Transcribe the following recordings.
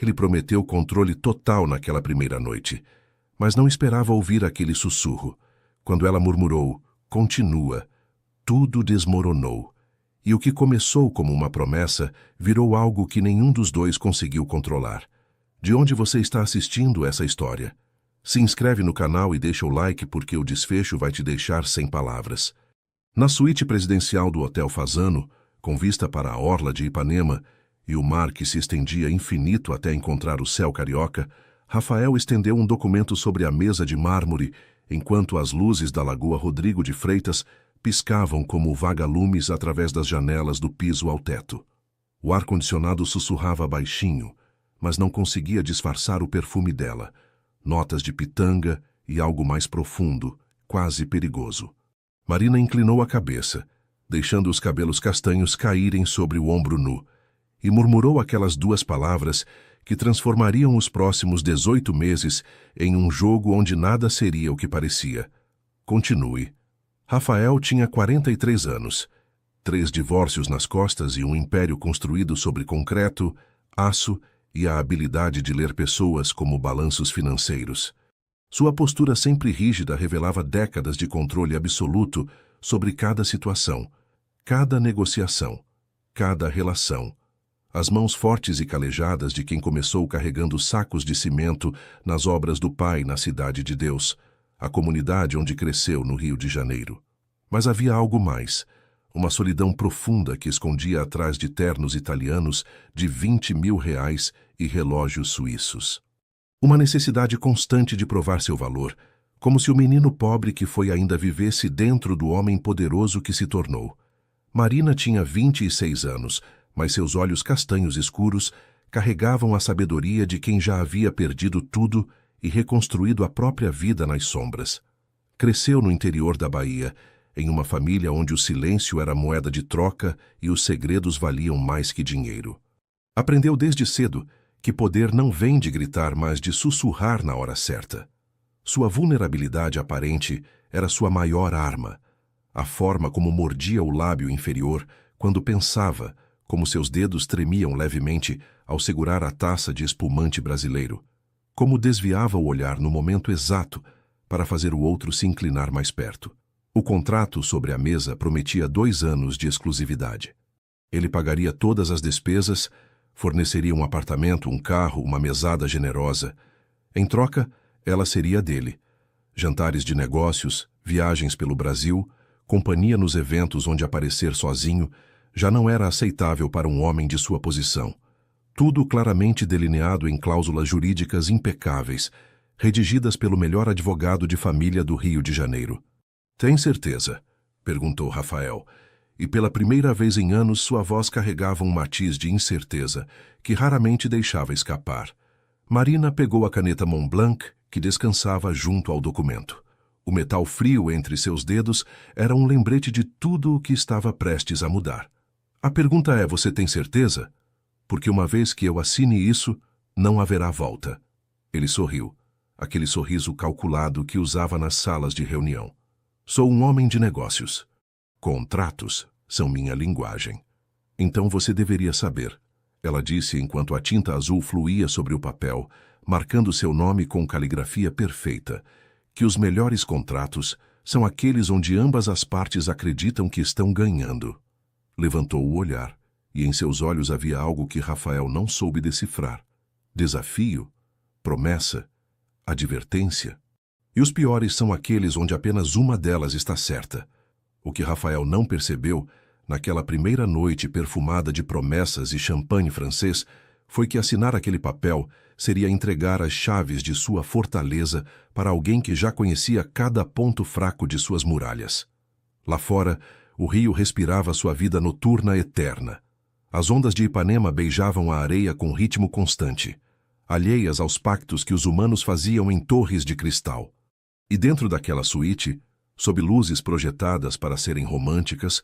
Ele prometeu controle total naquela primeira noite, mas não esperava ouvir aquele sussurro. Quando ela murmurou, "Continua", tudo desmoronou. E o que começou como uma promessa virou algo que nenhum dos dois conseguiu controlar. De onde você está assistindo essa história? Se inscreve no canal e deixa o like porque o desfecho vai te deixar sem palavras. Na suíte presidencial do Hotel Fasano, com vista para a orla de Ipanema e o mar que se estendia infinito até encontrar o céu carioca, Rafael estendeu um documento sobre a mesa de mármore, enquanto as luzes da Lagoa Rodrigo de Freitas piscavam como vagalumes através das janelas do piso ao teto. O ar-condicionado sussurrava baixinho, mas não conseguia disfarçar o perfume dela, notas de pitanga e algo mais profundo, quase perigoso. Marina inclinou a cabeça, deixando os cabelos castanhos caírem sobre o ombro nu, e murmurou aquelas duas palavras que transformariam os próximos 18 meses em um jogo onde nada seria o que parecia. Continue. Rafael tinha 43 anos, 3 divórcios nas costas e um império construído sobre concreto, aço e a habilidade de ler pessoas como balanços financeiros. Sua postura sempre rígida revelava décadas de controle absoluto sobre cada situação, cada negociação, cada relação. As mãos fortes e calejadas de quem começou carregando sacos de cimento nas obras do pai na Cidade de Deus, a comunidade onde cresceu no Rio de Janeiro. Mas havia algo mais, uma solidão profunda que escondia atrás de ternos italianos de 20 mil reais e relógios suíços. Uma necessidade constante de provar seu valor, como se o menino pobre que foi ainda vivesse dentro do homem poderoso que se tornou. Marina tinha 26 anos, mas seus olhos castanhos escuros carregavam a sabedoria de quem já havia perdido tudo e reconstruído a própria vida nas sombras. Cresceu no interior da Bahia, em uma família onde o silêncio era moeda de troca e os segredos valiam mais que dinheiro. Aprendeu desde cedo que poder não vem de gritar, mas de sussurrar na hora certa. Sua vulnerabilidade aparente era sua maior arma. A forma como mordia o lábio inferior quando pensava, como seus dedos tremiam levemente ao segurar a taça de espumante brasileiro. Como desviava o olhar no momento exato para fazer o outro se inclinar mais perto. O contrato sobre a mesa prometia 2 anos de exclusividade. Ele pagaria todas as despesas, forneceria um apartamento, um carro, uma mesada generosa. Em troca, ela seria dele. Jantares de negócios, viagens pelo Brasil, companhia nos eventos onde aparecer sozinho, já não era aceitável para um homem de sua posição. Tudo claramente delineado em cláusulas jurídicas impecáveis, redigidas pelo melhor advogado de família do Rio de Janeiro. "Tem certeza?" perguntou Rafael, e pela primeira vez em anos sua voz carregava um matiz de incerteza que raramente deixava escapar. Marina pegou a caneta Montblanc que descansava junto ao documento. O metal frio entre seus dedos era um lembrete de tudo o que estava prestes a mudar. "A pergunta é, você tem certeza? Porque uma vez que eu assine isso, não haverá volta." Ele sorriu, aquele sorriso calculado que usava nas salas de reunião. "Sou um homem de negócios. Contratos são minha linguagem." "Então você deveria saber," ela disse enquanto a tinta azul fluía sobre o papel, marcando seu nome com caligrafia perfeita, "que os melhores contratos são aqueles onde ambas as partes acreditam que estão ganhando." Levantou o olhar, e em seus olhos havia algo que Rafael não soube decifrar. Desafio? Promessa? Advertência? E os piores são aqueles onde apenas uma delas está certa. O que Rafael não percebeu, naquela primeira noite perfumada de promessas e champanhe francês, foi que assinar aquele papel seria entregar as chaves de sua fortaleza para alguém que já conhecia cada ponto fraco de suas muralhas. Lá fora, o rio respirava sua vida noturna eterna. As ondas de Ipanema beijavam a areia com ritmo constante, alheias aos pactos que os humanos faziam em torres de cristal. E dentro daquela suíte, sob luzes projetadas para serem românticas,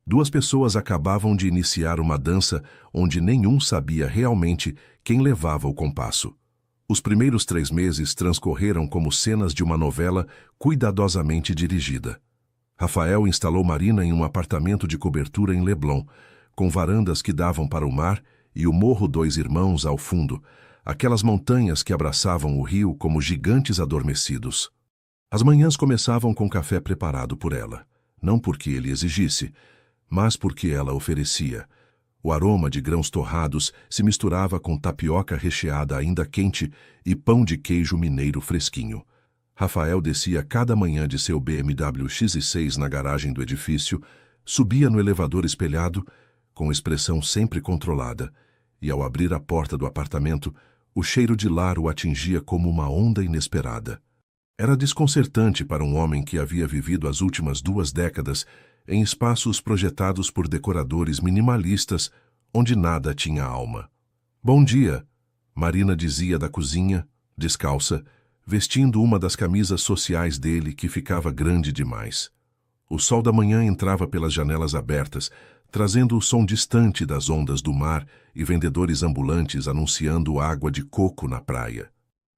2 pessoas acabavam de iniciar uma dança onde nenhum sabia realmente quem levava o compasso. Os primeiros 3 meses transcorreram como cenas de uma novela cuidadosamente dirigida. Rafael instalou Marina em um apartamento de cobertura em Leblon, com varandas que davam para o mar e o Morro Dois Irmãos ao fundo, aquelas montanhas que abraçavam o rio como gigantes adormecidos. As manhãs começavam com café preparado por ela, não porque ele exigisse, mas porque ela oferecia. O aroma de grãos torrados se misturava com tapioca recheada ainda quente e pão de queijo mineiro fresquinho. Rafael descia cada manhã de seu BMW X6 na garagem do edifício, subia no elevador espelhado, com expressão sempre controlada, e ao abrir a porta do apartamento, o cheiro de lar o atingia como uma onda inesperada. Era desconcertante para um homem que havia vivido as últimas 2 décadas em espaços projetados por decoradores minimalistas, onde nada tinha alma. "Bom dia", Marina dizia da cozinha, descalça, vestindo uma das camisas sociais dele que ficava grande demais. O sol da manhã entrava pelas janelas abertas, trazendo o som distante das ondas do mar e vendedores ambulantes anunciando água de coco na praia.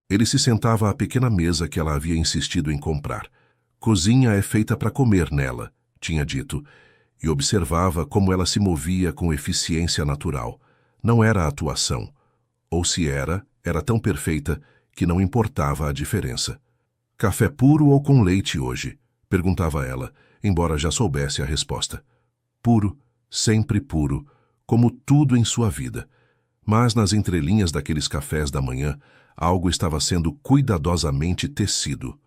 Ele se sentava à pequena mesa que ela havia insistido em comprar. "Cozinha é feita para comer nela", tinha dito, e observava como ela se movia com eficiência natural. Não era atuação. Ou se era tão perfeita que não importava a diferença. "Café puro ou com leite hoje?", perguntava ela, embora já soubesse a resposta. Puro, sempre puro, como tudo em sua vida. Mas nas entrelinhas daqueles cafés da manhã, algo estava sendo cuidadosamente tecido.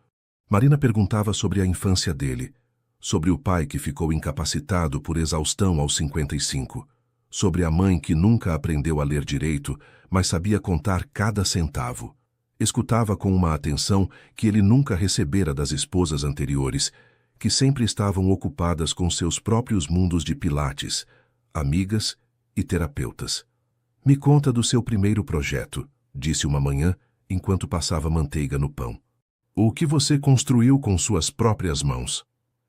Marina perguntava sobre a infância dele, sobre o pai que ficou incapacitado por exaustão aos 55, sobre a mãe que nunca aprendeu a ler direito, mas sabia contar cada centavo. Escutava com uma atenção que ele nunca recebera das esposas anteriores, que sempre estavam ocupadas com seus próprios mundos de pilates, amigas e terapeutas. "Me conta do seu primeiro projeto", disse uma manhã, enquanto passava manteiga no pão. "O que você construiu com suas próprias mãos?"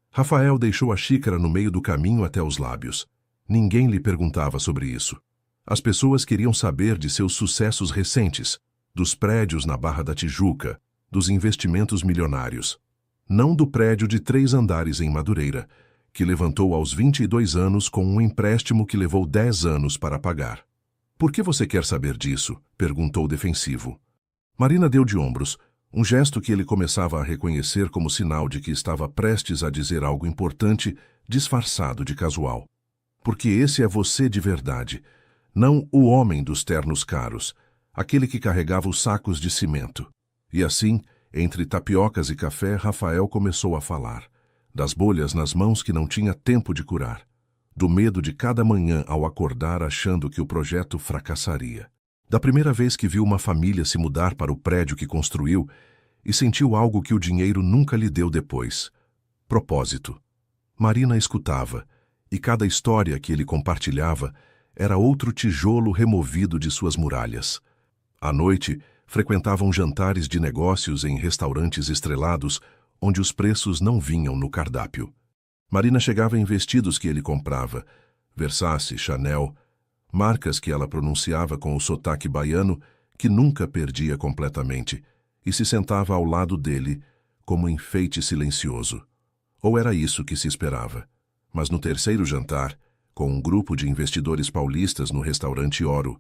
Rafael deixou a xícara no meio do caminho até os lábios. Ninguém lhe perguntava sobre isso. As pessoas queriam saber de seus sucessos recentes, dos prédios na Barra da Tijuca, dos investimentos milionários. Não do prédio de 3 andares em Madureira, que levantou aos 22 anos com um empréstimo que levou 10 anos para pagar. "Por que você quer saber disso?", perguntou defensivo. Marina deu de ombros, um gesto que ele começava a reconhecer como sinal de que estava prestes a dizer algo importante, disfarçado de casual. "Porque esse é você de verdade, não o homem dos ternos caros, aquele que carregava os sacos de cimento." E assim, entre tapiocas e café, Rafael começou a falar, das bolhas nas mãos que não tinha tempo de curar, do medo de cada manhã ao acordar achando que o projeto fracassaria, da primeira vez que viu uma família se mudar para o prédio que construiu e sentiu algo que o dinheiro nunca lhe deu depois: propósito. Marina escutava, e cada história que ele compartilhava era outro tijolo removido de suas muralhas. À noite, frequentavam jantares de negócios em restaurantes estrelados, onde os preços não vinham no cardápio. Marina chegava em vestidos que ele comprava, Versace, Chanel, marcas que ela pronunciava com o sotaque baiano, que nunca perdia completamente, e se sentava ao lado dele, como enfeite silencioso. Ou era isso que se esperava. Mas no terceiro jantar, com um grupo de investidores paulistas no restaurante Oro,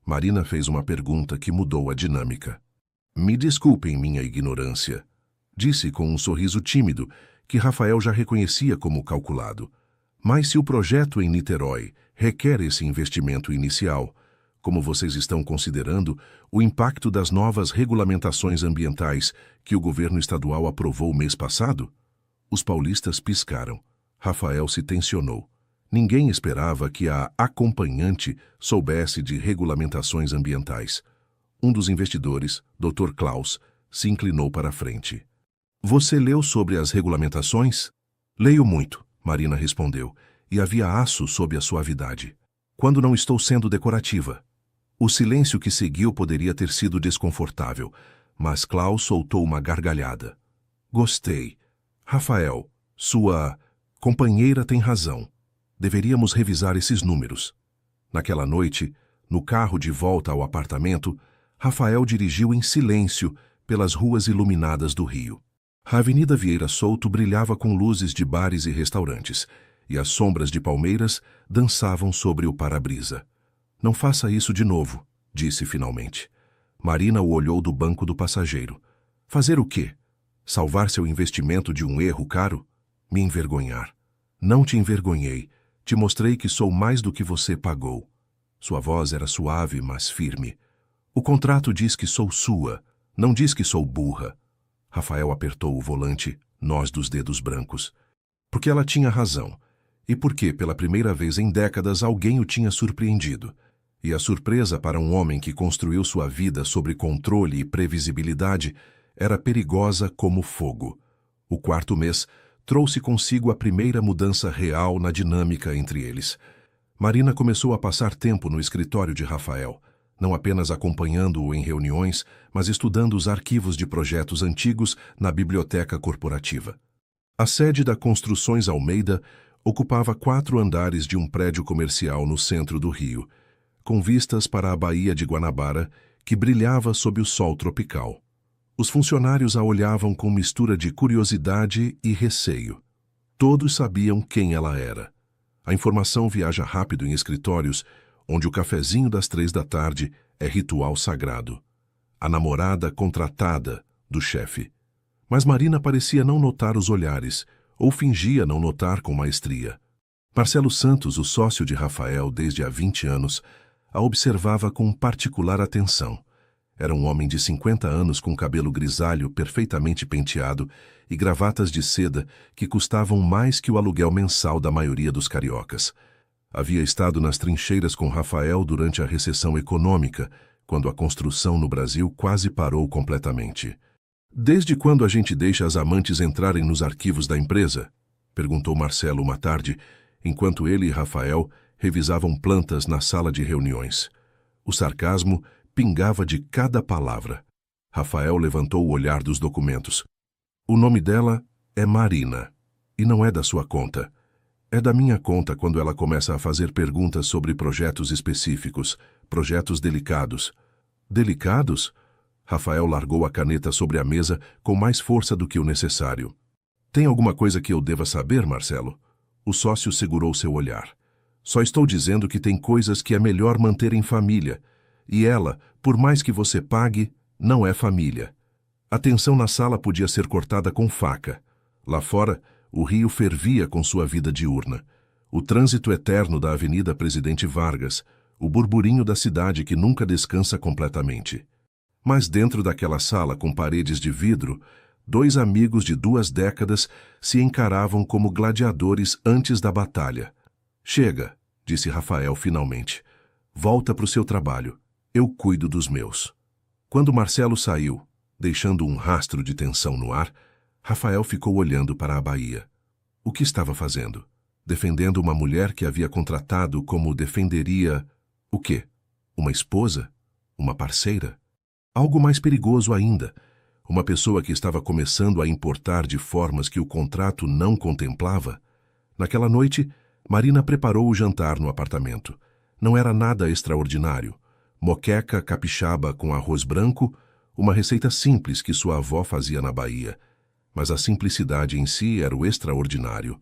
Marina fez uma pergunta que mudou a dinâmica. "Me desculpem minha ignorância", disse com um sorriso tímido, que Rafael já reconhecia como calculado. "Mas se o projeto em Niterói requer esse investimento inicial, como vocês estão considerando o impacto das novas regulamentações ambientais que o governo estadual aprovou mês passado?" Os paulistas piscaram. Rafael se tensionou. Ninguém esperava que a acompanhante soubesse de regulamentações ambientais. Um dos investidores, Dr. Klaus, se inclinou para a frente. "Você leu sobre as regulamentações?" "Leio muito", Marina respondeu, e havia aço sob a suavidade. "Quando não estou sendo decorativa." O silêncio que seguiu poderia ter sido desconfortável, mas Klaus soltou uma gargalhada. "Gostei. Rafael, sua companheira tem razão. Deveríamos revisar esses números." Naquela noite, no carro de volta ao apartamento, Rafael dirigiu em silêncio pelas ruas iluminadas do Rio. A Avenida Vieira Souto brilhava com luzes de bares e restaurantes, e as sombras de palmeiras dançavam sobre o para-brisa. "Não faça isso de novo", disse finalmente. Marina o olhou do banco do passageiro. Fazer o quê? Salvar seu investimento de um erro caro? Me envergonhar. Não te envergonhei. Te mostrei que sou mais do que você pagou. Sua voz era suave, mas firme. O contrato diz que sou sua, não diz que sou burra. Rafael apertou o volante, nós dos dedos brancos. Porque ela tinha razão. E porque, pela primeira vez em décadas, alguém o tinha surpreendido. E a surpresa para um homem que construiu sua vida sobre controle e previsibilidade era perigosa como fogo. O quarto mês trouxe consigo a primeira mudança real na dinâmica entre eles. Marina começou a passar tempo no escritório de Rafael, não apenas acompanhando-o em reuniões, mas estudando os arquivos de projetos antigos na biblioteca corporativa. A sede da Construções Almeida ocupava 4 andares de um prédio comercial no centro do Rio, com vistas para a Baía de Guanabara, que brilhava sob o sol tropical. Os funcionários a olhavam com mistura de curiosidade e receio. Todos sabiam quem ela era. A informação viaja rápido em escritórios, onde o cafezinho das 3 da tarde é ritual sagrado. A namorada contratada do chefe. Mas Marina parecia não notar os olhares, ou fingia não notar com maestria. Marcelo Santos, o sócio de Rafael desde há 20 anos, a observava com particular atenção. Era um homem de 50 anos com cabelo grisalho perfeitamente penteado e gravatas de seda que custavam mais que o aluguel mensal da maioria dos cariocas. Havia estado nas trincheiras com Rafael durante a recessão econômica, quando a construção no Brasil quase parou completamente. «Desde quando a gente deixa as amantes entrarem nos arquivos da empresa?» perguntou Marcelo uma tarde, enquanto ele e Rafael revisavam plantas na sala de reuniões. O sarcasmo pingava de cada palavra. Rafael levantou o olhar dos documentos. O nome dela é Marina, e não é da sua conta. É da minha conta quando ela começa a fazer perguntas sobre projetos específicos, projetos delicados. Delicados? Rafael largou a caneta sobre a mesa com mais força do que o necessário. Tem alguma coisa que eu deva saber, Marcelo? O sócio segurou seu olhar. Só estou dizendo que tem coisas que é melhor manter em família. E ela, por mais que você pague, não é família. A tensão na sala podia ser cortada com faca. Lá fora, o Rio fervia com sua vida diurna. O trânsito eterno da Avenida Presidente Vargas, o burburinho da cidade que nunca descansa completamente. Mas dentro daquela sala com paredes de vidro, 2 amigos de 2 décadas se encaravam como gladiadores antes da batalha. Chega, disse Rafael finalmente. Volta para o seu trabalho. Eu cuido dos meus. Quando Marcelo saiu, deixando um rastro de tensão no ar, Rafael ficou olhando para a Baía. O que estava fazendo? Defendendo uma mulher que havia contratado como defenderia... O quê? Uma esposa? Uma parceira? Algo mais perigoso ainda. Uma pessoa que estava começando a importar de formas que o contrato não contemplava. Naquela noite, Marina preparou o jantar no apartamento. Não era nada extraordinário. Moqueca capixaba com arroz branco, uma receita simples que sua avó fazia na Bahia. Mas a simplicidade em si era o extraordinário.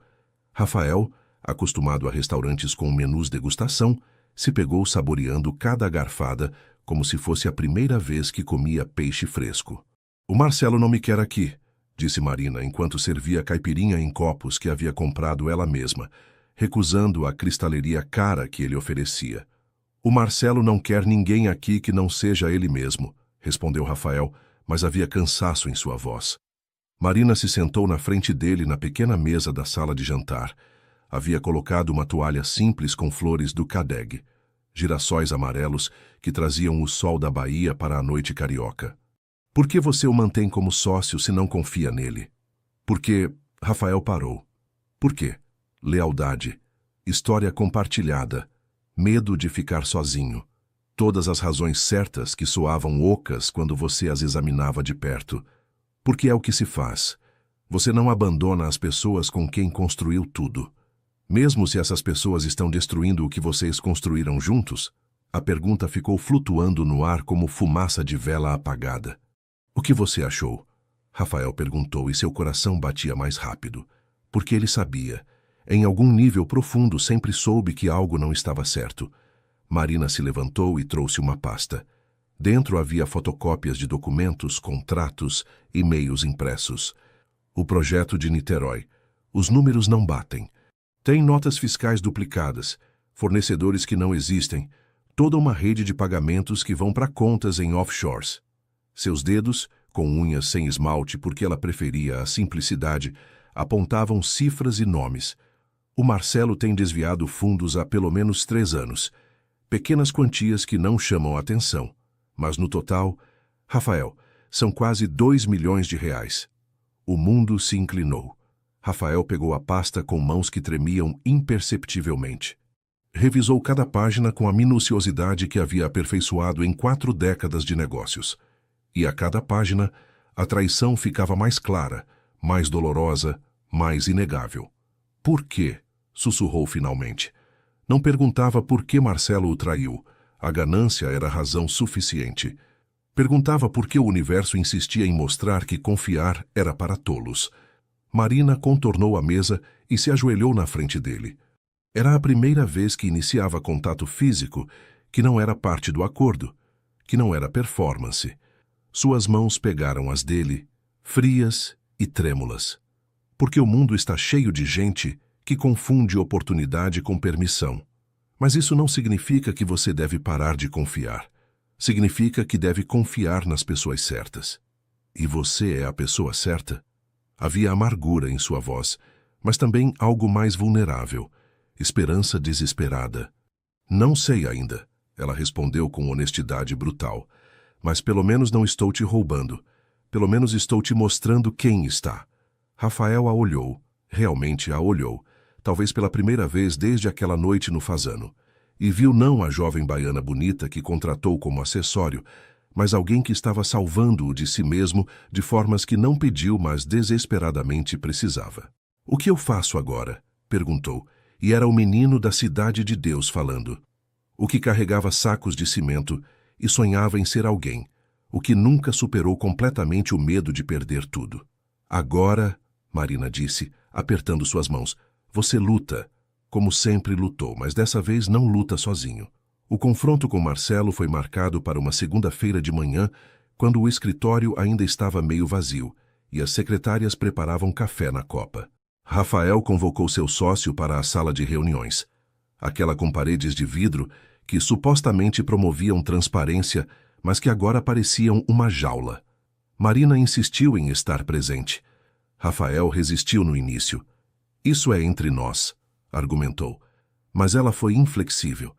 Rafael, acostumado a restaurantes com menus degustação, se pegou saboreando cada garfada como se fosse a primeira vez que comia peixe fresco. O Marcelo não me quer aqui, disse Marina enquanto servia caipirinha em copos que havia comprado ela mesma, recusando a cristaleria cara que ele oferecia. O Marcelo não quer ninguém aqui que não seja ele mesmo, respondeu Rafael, mas havia cansaço em sua voz. Marina se sentou na frente dele na pequena mesa da sala de jantar. Havia colocado uma toalha simples com flores do Cadeg, girassóis amarelos que traziam o sol da Bahia para a noite carioca. Por que você o mantém como sócio se não confia nele? Porque... Rafael parou. Por quê? Lealdade. História compartilhada. Medo de ficar sozinho. Todas as razões certas que soavam ocas quando você as examinava de perto. Porque é o que se faz. Você não abandona as pessoas com quem construiu tudo. Mesmo se essas pessoas estão destruindo o que vocês construíram juntos? A pergunta ficou flutuando no ar como fumaça de vela apagada. O que você achou? Rafael perguntou e seu coração batia mais rápido. Porque ele sabia. Em algum nível profundo sempre soube que algo não estava certo. Marina se levantou e trouxe uma pasta. Dentro havia fotocópias de documentos, contratos, e-mails impressos. O projeto de Niterói. Os números não batem. Tem notas fiscais duplicadas, fornecedores que não existem, toda uma rede de pagamentos que vão para contas em offshores. Seus dedos, com unhas sem esmalte porque ela preferia a simplicidade, apontavam cifras e nomes. O Marcelo tem desviado fundos há pelo menos 3 anos. Pequenas quantias que não chamam atenção. Mas no total, Rafael, são quase 2 milhões de reais. O mundo se inclinou. Rafael pegou a pasta com mãos que tremiam imperceptivelmente. Revisou cada página com a minuciosidade que havia aperfeiçoado em 4 décadas de negócios. E a cada página, a traição ficava mais clara, mais dolorosa, mais inegável. Por quê? Sussurrou finalmente. Não perguntava por que Marcelo o traiu. A ganância era razão suficiente. Perguntava por que o universo insistia em mostrar que confiar era para tolos. Marina contornou a mesa e se ajoelhou na frente dele. Era a primeira vez que iniciava contato físico, que não era parte do acordo, que não era performance. Suas mãos pegaram as dele, frias e trêmulas. Porque o mundo está cheio de gente que confunde oportunidade com permissão. Mas isso não significa que você deve parar de confiar. Significa que deve confiar nas pessoas certas. E você é a pessoa certa? Havia amargura em sua voz, mas também algo mais vulnerável, esperança desesperada. Não sei ainda, ela respondeu com honestidade brutal. Mas pelo menos não estou te roubando. Pelo menos estou te mostrando quem está. Rafael a olhou, realmente a olhou, talvez pela primeira vez desde aquela noite no Fazano, e viu não a jovem baiana bonita que contratou como acessório, mas alguém que estava salvando-o de si mesmo de formas que não pediu, mas desesperadamente precisava. O que eu faço agora? Perguntou, e era o menino da Cidade de Deus falando. O que carregava sacos de cimento e sonhava em ser alguém, o que nunca superou completamente o medo de perder tudo. Agora, Marina disse, apertando suas mãos, você luta, como sempre lutou, mas dessa vez não luta sozinho. O confronto com Marcelo foi marcado para uma segunda-feira de manhã, quando o escritório ainda estava meio vazio e as secretárias preparavam café na copa. Rafael convocou seu sócio para a sala de reuniões, aquela com paredes de vidro que supostamente promoviam transparência, mas que agora pareciam uma jaula. Marina insistiu em estar presente. Rafael resistiu no início. Isso é entre nós, argumentou. Mas ela foi inflexível.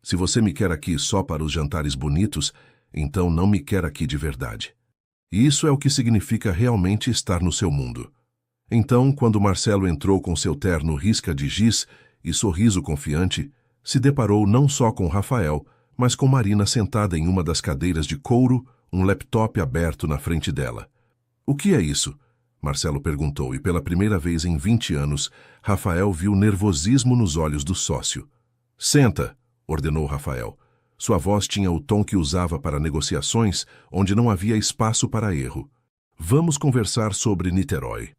Se você me quer aqui só para os jantares bonitos, então não me quer aqui de verdade. E isso é o que significa realmente estar no seu mundo. Então, quando Marcelo entrou com seu terno risca de giz e sorriso confiante, se deparou não só com Rafael, mas com Marina sentada em uma das cadeiras de couro, um laptop aberto na frente dela. O que é isso? Marcelo perguntou, e pela primeira vez em 20 anos, Rafael viu nervosismo nos olhos do sócio. Senta, ordenou Rafael. Sua voz tinha o tom que usava para negociações, onde não havia espaço para erro. Vamos conversar sobre Niterói.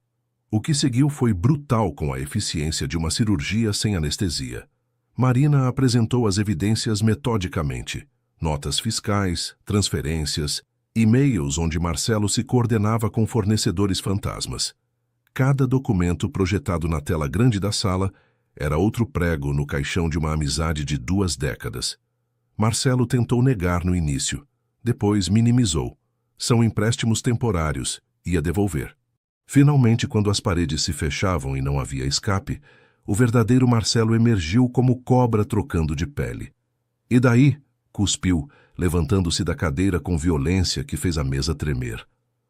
O que seguiu foi brutal com a eficiência de uma cirurgia sem anestesia. Marina apresentou as evidências metodicamente. Notas fiscais, transferências, e-mails onde Marcelo se coordenava com fornecedores fantasmas. Cada documento projetado na tela grande da sala era outro prego no caixão de uma amizade de 2 décadas. Marcelo tentou negar no início, depois minimizou. São empréstimos temporários, ia devolver. Finalmente, quando as paredes se fechavam e não havia escape, o verdadeiro Marcelo emergiu como cobra trocando de pele. E daí? Cuspiu, levantando-se da cadeira com violência que fez a mesa tremer.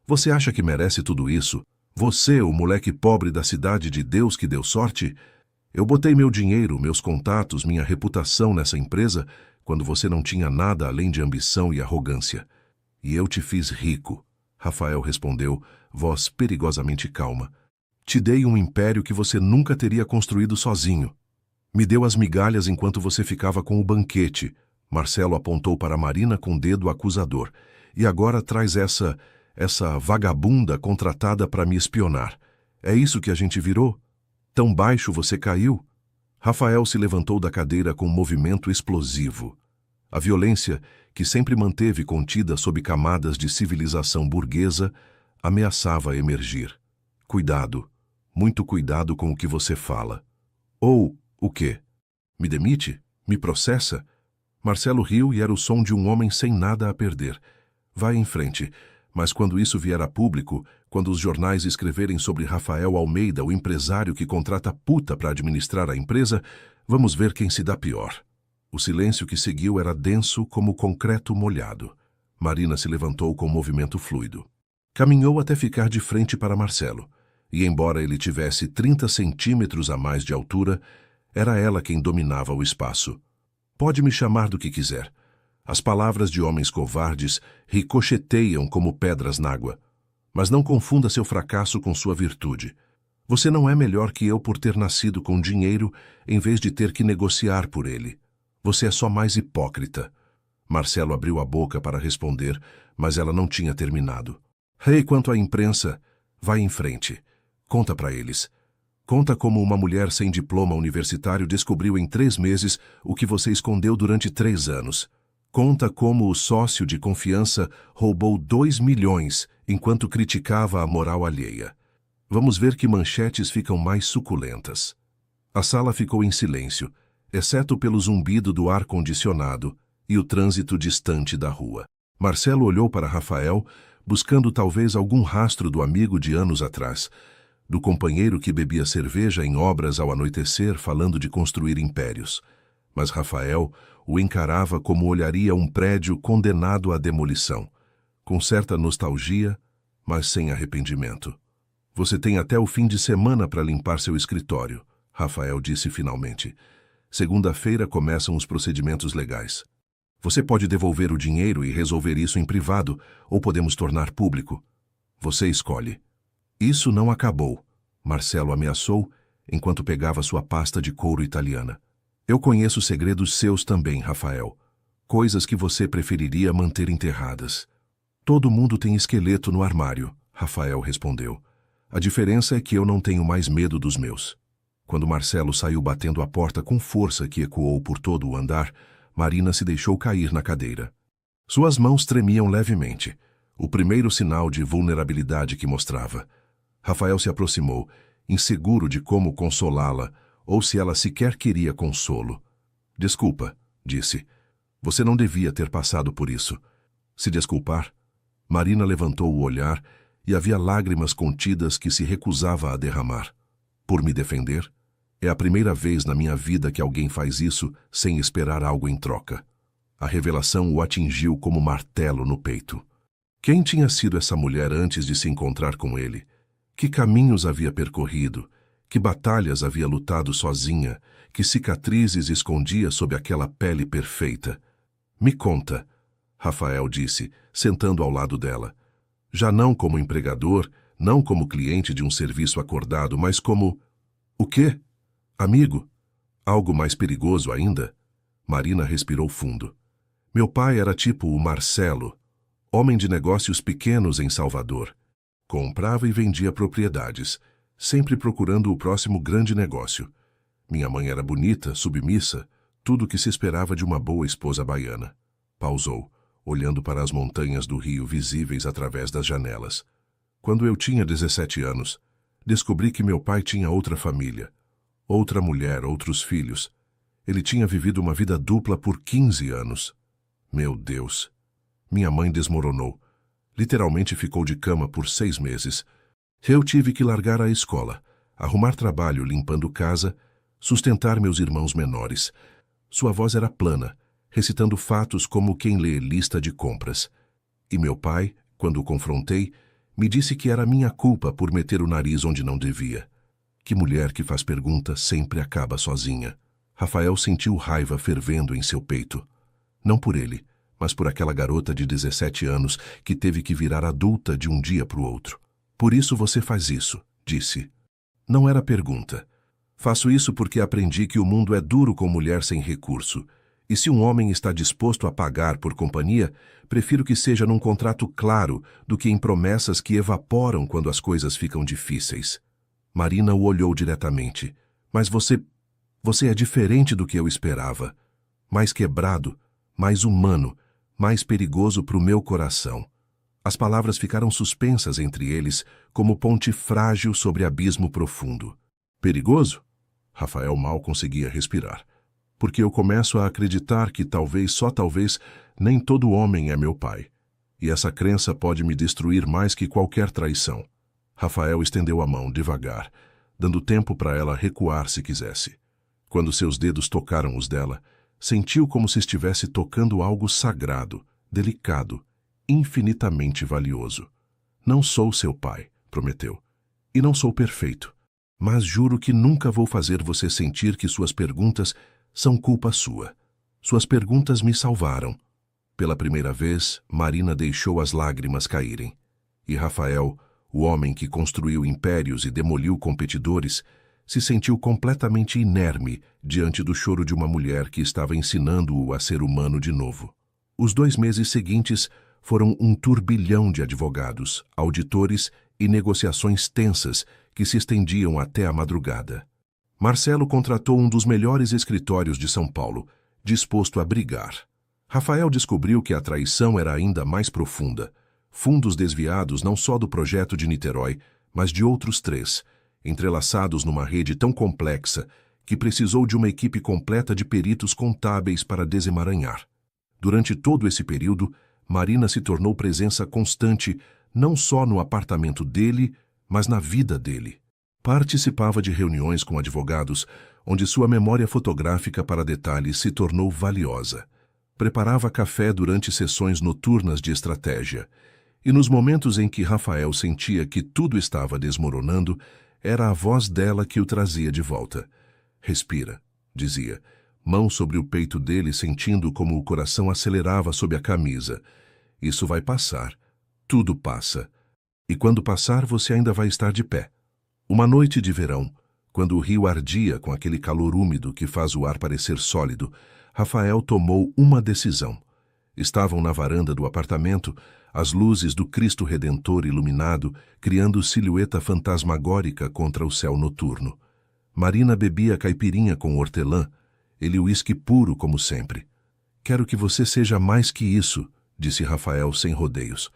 Você acha que merece tudo isso? Você, o moleque pobre da Cidade de Deus que deu sorte? Eu botei meu dinheiro, meus contatos, minha reputação nessa empresa quando você não tinha nada além de ambição e arrogância. E eu te fiz rico, Rafael respondeu, voz perigosamente calma. Te dei um império que você nunca teria construído sozinho. Me deu as migalhas enquanto você ficava com o banquete. Marcelo apontou para Marina com dedo acusador. E agora traz essa vagabunda contratada para me espionar. É isso que a gente virou? Tão baixo você caiu? Rafael se levantou da cadeira com um movimento explosivo. A violência, que sempre manteve contida sob camadas de civilização burguesa, ameaçava emergir. Cuidado, muito cuidado com o que você fala. Ou, o quê? Me demite? Me processa? Marcelo riu e era o som de um homem sem nada a perder. Vai em frente, mas quando isso vier a público, quando os jornais escreverem sobre Rafael Almeida, o empresário que contrata puta para administrar a empresa, vamos ver quem se dá pior. O silêncio que seguiu era denso como concreto molhado. Marina se levantou com um movimento fluido. Caminhou até ficar de frente para Marcelo, e embora ele tivesse 30 centímetros a mais de altura, era ela quem dominava o espaço. Pode me chamar do que quiser. As palavras de homens covardes ricocheteiam como pedras n'água. Mas não confunda seu fracasso com sua virtude. Você não é melhor que eu por ter nascido com dinheiro em vez de ter que negociar por ele. Você é só mais hipócrita. Marcelo abriu a boca para responder, mas ela não tinha terminado. Hey, quanto à imprensa, vai em frente. Conta para eles. Conta como uma mulher sem diploma universitário descobriu em 3 meses o que você escondeu durante 3 anos. Conta como o sócio de confiança roubou 2 milhões enquanto criticava a moral alheia. Vamos ver que manchetes ficam mais suculentas. A sala ficou em silêncio, exceto pelo zumbido do ar-condicionado e o trânsito distante da rua. Marcelo olhou para Rafael, buscando talvez algum rastro do amigo de anos atrás, do companheiro que bebia cerveja em obras ao anoitecer falando de construir impérios. Mas Rafael o encarava como olharia um prédio condenado à demolição, com certa nostalgia, mas sem arrependimento. Você tem até o fim de semana para limpar seu escritório, Rafael disse finalmente. Segunda-feira começam os procedimentos legais. Você pode devolver o dinheiro e resolver isso em privado, ou podemos tornar público. Você escolhe. Isso não acabou, Marcelo ameaçou, enquanto pegava sua pasta de couro italiana. Eu conheço segredos seus também, Rafael. Coisas que você preferiria manter enterradas. Todo mundo tem esqueleto no armário, Rafael respondeu. A diferença é que eu não tenho mais medo dos meus. Quando Marcelo saiu batendo a porta com força que ecoou por todo o andar, Marina se deixou cair na cadeira. Suas mãos tremiam levemente, o primeiro sinal de vulnerabilidade que mostrava. Rafael se aproximou, inseguro de como consolá-la, ou se ela sequer queria consolo. Desculpa, disse. Você não devia ter passado por isso. Se desculpar? Marina levantou o olhar e havia lágrimas contidas que se recusava a derramar. Por me defender? É a primeira vez na minha vida que alguém faz isso sem esperar algo em troca. A revelação o atingiu como martelo no peito. Quem tinha sido essa mulher antes de se encontrar com ele? Que caminhos havia percorrido? Que batalhas havia lutado sozinha? Que cicatrizes escondia sob aquela pele perfeita? Me conta, Rafael disse, sentando ao lado dela. Já não como empregador, não como cliente de um serviço acordado, mas como... O quê? Amigo? Algo mais perigoso ainda? Marina respirou fundo. Meu pai era tipo o Marcelo, homem de negócios pequenos em Salvador. Comprava e vendia propriedades, sempre procurando o próximo grande negócio. Minha mãe era bonita, submissa, tudo o que se esperava de uma boa esposa baiana. Pausou, olhando para as montanhas do rio visíveis através das janelas. Quando eu tinha 17 anos, descobri que meu pai tinha outra família, outra mulher, outros filhos. Ele tinha vivido uma vida dupla por 15 anos. Meu Deus! Minha mãe desmoronou. Literalmente ficou de cama por 6 meses. Eu tive que largar a escola, arrumar trabalho limpando casa, sustentar meus irmãos menores. Sua voz era plana, recitando fatos como quem lê lista de compras. E meu pai, quando o confrontei, me disse que era minha culpa por meter o nariz onde não devia. Que mulher que faz pergunta sempre acaba sozinha. Rafael sentiu raiva fervendo em seu peito. Não por ele, mas por aquela garota de 17 anos que teve que virar adulta de um dia para o outro. Por isso você faz isso, disse. Não era pergunta. Faço isso porque aprendi que o mundo é duro com mulher sem recurso. E se um homem está disposto a pagar por companhia, prefiro que seja num contrato claro do que em promessas que evaporam quando as coisas ficam difíceis. Marina o olhou diretamente. Mas você é diferente do que eu esperava. Mais quebrado, mais humano, mais perigoso para o meu coração. As palavras ficaram suspensas entre eles, como ponte frágil sobre abismo profundo. Perigoso? Rafael mal conseguia respirar. Porque eu começo a acreditar que talvez, só talvez, nem todo homem é meu pai. E essa crença pode me destruir mais que qualquer traição. Rafael estendeu a mão devagar, dando tempo para ela recuar se quisesse. Quando seus dedos tocaram os dela, sentiu como se estivesse tocando algo sagrado, delicado, infinitamente valioso. Não sou seu pai, prometeu. E não sou perfeito. Mas juro que nunca vou fazer você sentir que suas perguntas são culpa sua. Suas perguntas me salvaram. Pela primeira vez, Marina deixou as lágrimas caírem. E Rafael, o homem que construiu impérios e demoliu competidores, se sentiu completamente inerme diante do choro de uma mulher que estava ensinando-o a ser humano de novo. Os 2 meses seguintes foram um turbilhão de advogados, auditores e negociações tensas que se estendiam até a madrugada. Marcelo contratou um dos melhores escritórios de São Paulo, disposto a brigar. Rafael descobriu que a traição era ainda mais profunda. Fundos desviados não só do projeto de Niterói, mas de outros 3, entrelaçados numa rede tão complexa que precisou de uma equipe completa de peritos contábeis para desemaranhar. Durante todo esse período, Marina se tornou presença constante não só no apartamento dele, mas na vida dele. Participava de reuniões com advogados, onde sua memória fotográfica para detalhes se tornou valiosa. Preparava café durante sessões noturnas de estratégia. E nos momentos em que Rafael sentia que tudo estava desmoronando, era a voz dela que o trazia de volta. Respira, dizia, mão sobre o peito dele sentindo como o coração acelerava sob a camisa. Isso vai passar. Tudo passa. E quando passar, você ainda vai estar de pé. Uma noite de verão, quando o rio ardia com aquele calor úmido que faz o ar parecer sólido, Rafael tomou uma decisão. Estavam na varanda do apartamento, as luzes do Cristo Redentor iluminado, criando silhueta fantasmagórica contra o céu noturno. Marina bebia caipirinha com hortelã, ele uísque puro como sempre. Quero que você seja mais que isso, disse Rafael sem rodeios.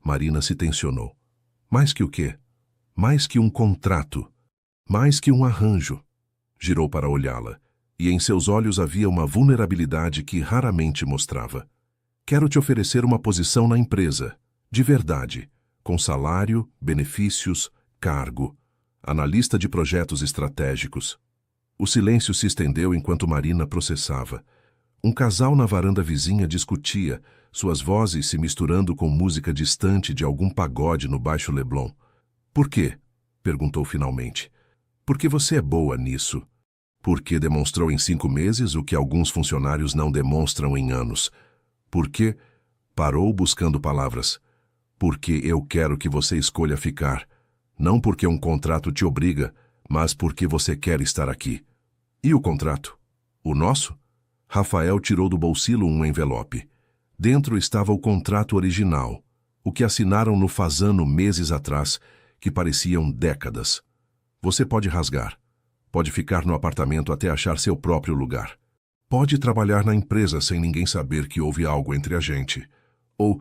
Marina se tensionou. Mais que o quê? Mais que um contrato. Mais que um arranjo. Girou para olhá-la, e em seus olhos havia uma vulnerabilidade que raramente mostrava. Quero te oferecer uma posição na empresa, de verdade, com salário, benefícios, cargo, analista de projetos estratégicos. O silêncio se estendeu enquanto Marina processava. Um casal na varanda vizinha discutia, suas vozes se misturando com música distante de algum pagode no Baixo Leblon. Por quê? Perguntou finalmente. Porque você é boa nisso. Porque demonstrou em 5 meses o que alguns funcionários não demonstram em anos. Porque... Parou buscando palavras. Porque eu quero que você escolha ficar. Não porque um contrato te obriga, mas porque você quer estar aqui. E o contrato? O nosso? Rafael tirou do bolsillo um envelope. Dentro estava o contrato original, o que assinaram no Fasano meses atrás, que pareciam décadas. Você pode rasgar. Pode ficar no apartamento até achar seu próprio lugar. Pode trabalhar na empresa sem ninguém saber que houve algo entre a gente. Ou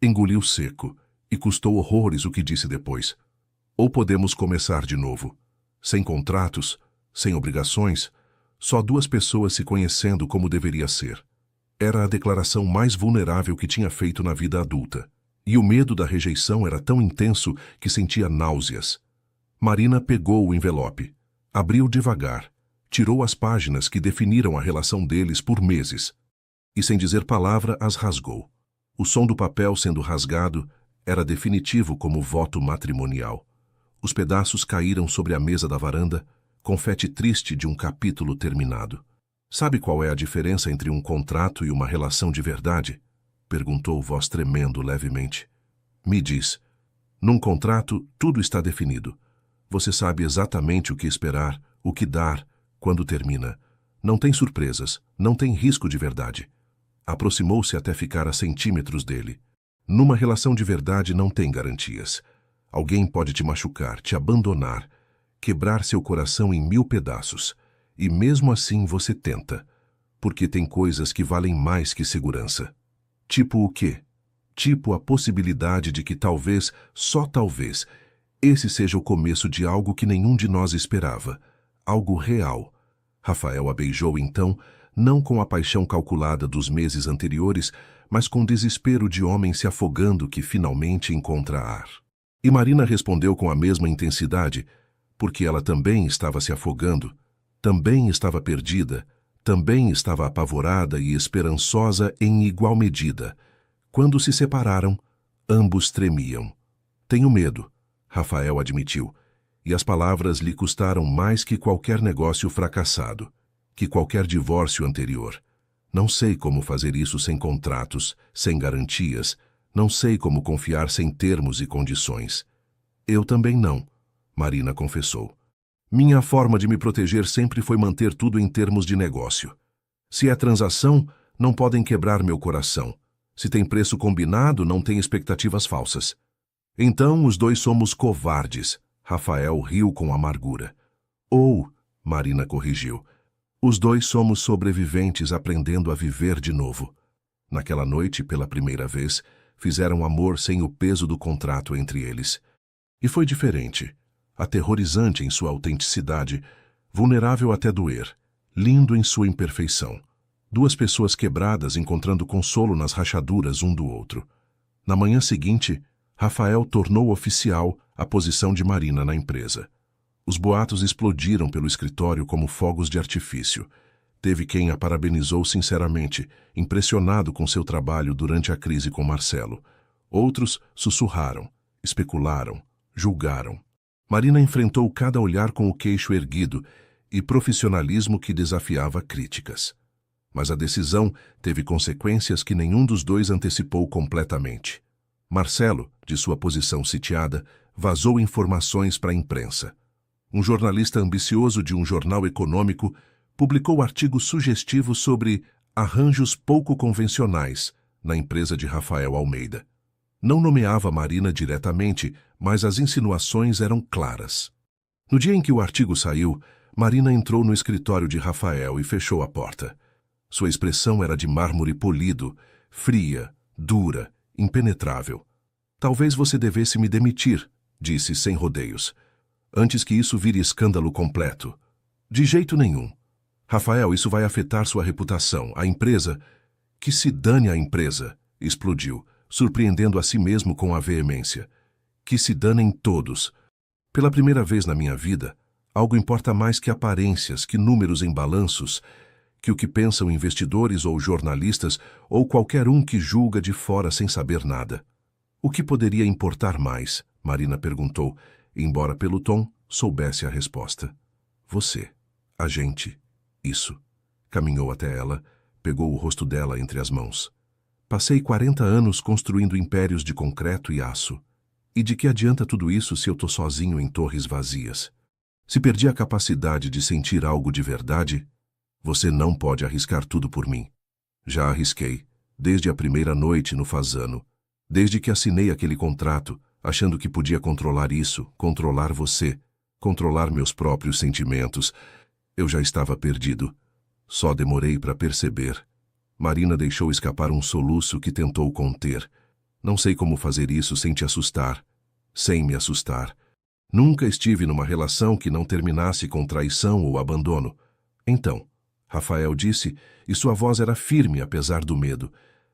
engoliu seco, e custou horrores o que disse depois. Ou podemos começar de novo. Sem contratos, sem obrigações, só 2 pessoas se conhecendo como deveria ser. Era a declaração mais vulnerável que tinha feito na vida adulta. E o medo da rejeição era tão intenso que sentia náuseas. Marina pegou o envelope, abriu devagar, tirou as páginas que definiram a relação deles por meses, e sem dizer palavra as rasgou. O som do papel sendo rasgado era definitivo como voto matrimonial. Os pedaços caíram sobre a mesa da varanda, confete triste de um capítulo terminado. Sabe qual é a diferença entre um contrato e uma relação de verdade? Perguntou voz tremendo levemente. Me diz. Num contrato, tudo está definido. Você sabe exatamente o que esperar, o que dar, quando termina. Não tem surpresas, não tem risco de verdade. Aproximou-se até ficar a centímetros dele. Numa relação de verdade não tem garantias. Alguém pode te machucar, te abandonar, quebrar seu coração em 1000 pedaços. E mesmo assim você tenta, porque tem coisas que valem mais que segurança. Tipo o quê? Tipo a possibilidade de que talvez, só talvez, esse seja o começo de algo que nenhum de nós esperava. Algo real. Rafael a beijou então, não com a paixão calculada dos meses anteriores, mas com desespero de homem se afogando que finalmente encontra ar. E Marina respondeu com a mesma intensidade, porque ela também estava se afogando, também estava perdida, também estava apavorada e esperançosa em igual medida. Quando se separaram, ambos tremiam. Tenho medo, Rafael admitiu, e as palavras lhe custaram mais que qualquer negócio fracassado, que qualquer divórcio anterior. Não sei como fazer isso sem contratos, sem garantias, não sei como confiar sem termos e condições. Eu também não, Marina confessou. Minha forma de me proteger sempre foi manter tudo em termos de negócio. Se é transação, não podem quebrar meu coração. Se tem preço combinado, não tem expectativas falsas. Então, os dois somos covardes. Rafael riu com amargura. Ou, Marina corrigiu, os dois somos sobreviventes aprendendo a viver de novo. Naquela noite, pela primeira vez, fizeram amor sem o peso do contrato entre eles. E foi diferente, aterrorizante em sua autenticidade, vulnerável até doer, lindo em sua imperfeição. Duas pessoas quebradas encontrando consolo nas rachaduras um do outro. Na manhã seguinte, Rafael tornou oficial a posição de Marina na empresa. Os boatos explodiram pelo escritório como fogos de artifício. Teve quem a parabenizou sinceramente, impressionado com seu trabalho durante a crise com Marcelo. Outros sussurraram, especularam, julgaram. Marina enfrentou cada olhar com o queixo erguido e profissionalismo que desafiava críticas. Mas a decisão teve consequências que nenhum dos dois antecipou completamente. Marcelo, de sua posição sitiada, vazou informações para a imprensa. Um jornalista ambicioso de um jornal econômico publicou artigo sugestivo sobre arranjos pouco convencionais na empresa de Rafael Almeida. Não nomeava Marina diretamente, mas as insinuações eram claras. No dia em que o artigo saiu, Marina entrou no escritório de Rafael e fechou a porta. Sua expressão era de mármore polido, fria, dura, impenetrável. Talvez você devesse me demitir, disse sem rodeios. Antes que isso vire escândalo completo. De jeito nenhum. Rafael, isso vai afetar sua reputação. A empresa... Que se dane a empresa, explodiu, surpreendendo a si mesmo com a veemência. Que se danem todos. Pela primeira vez na minha vida, algo importa mais que aparências, que números em balanços, que o que pensam investidores ou jornalistas ou qualquer um que julga de fora sem saber nada. O que poderia importar mais? Marina perguntou, embora pelo tom soubesse a resposta. Você, a gente, isso. Caminhou até ela, pegou o rosto dela entre as mãos. Passei 40 anos construindo impérios de concreto e aço. E de que adianta tudo isso se eu tô sozinho em torres vazias? Se perdi a capacidade de sentir algo de verdade, você não pode arriscar tudo por mim. Já arrisquei, desde a primeira noite no Fasano, desde que assinei aquele contrato, achando que podia controlar isso, controlar você, controlar meus próprios sentimentos. Eu já estava perdido. Só demorei para perceber. Marina deixou escapar um soluço que tentou conter. Não sei como fazer isso sem te assustar, sem me assustar. Nunca estive numa relação que não terminasse com traição ou abandono. Então, Rafael disse, e sua voz era firme apesar do medo.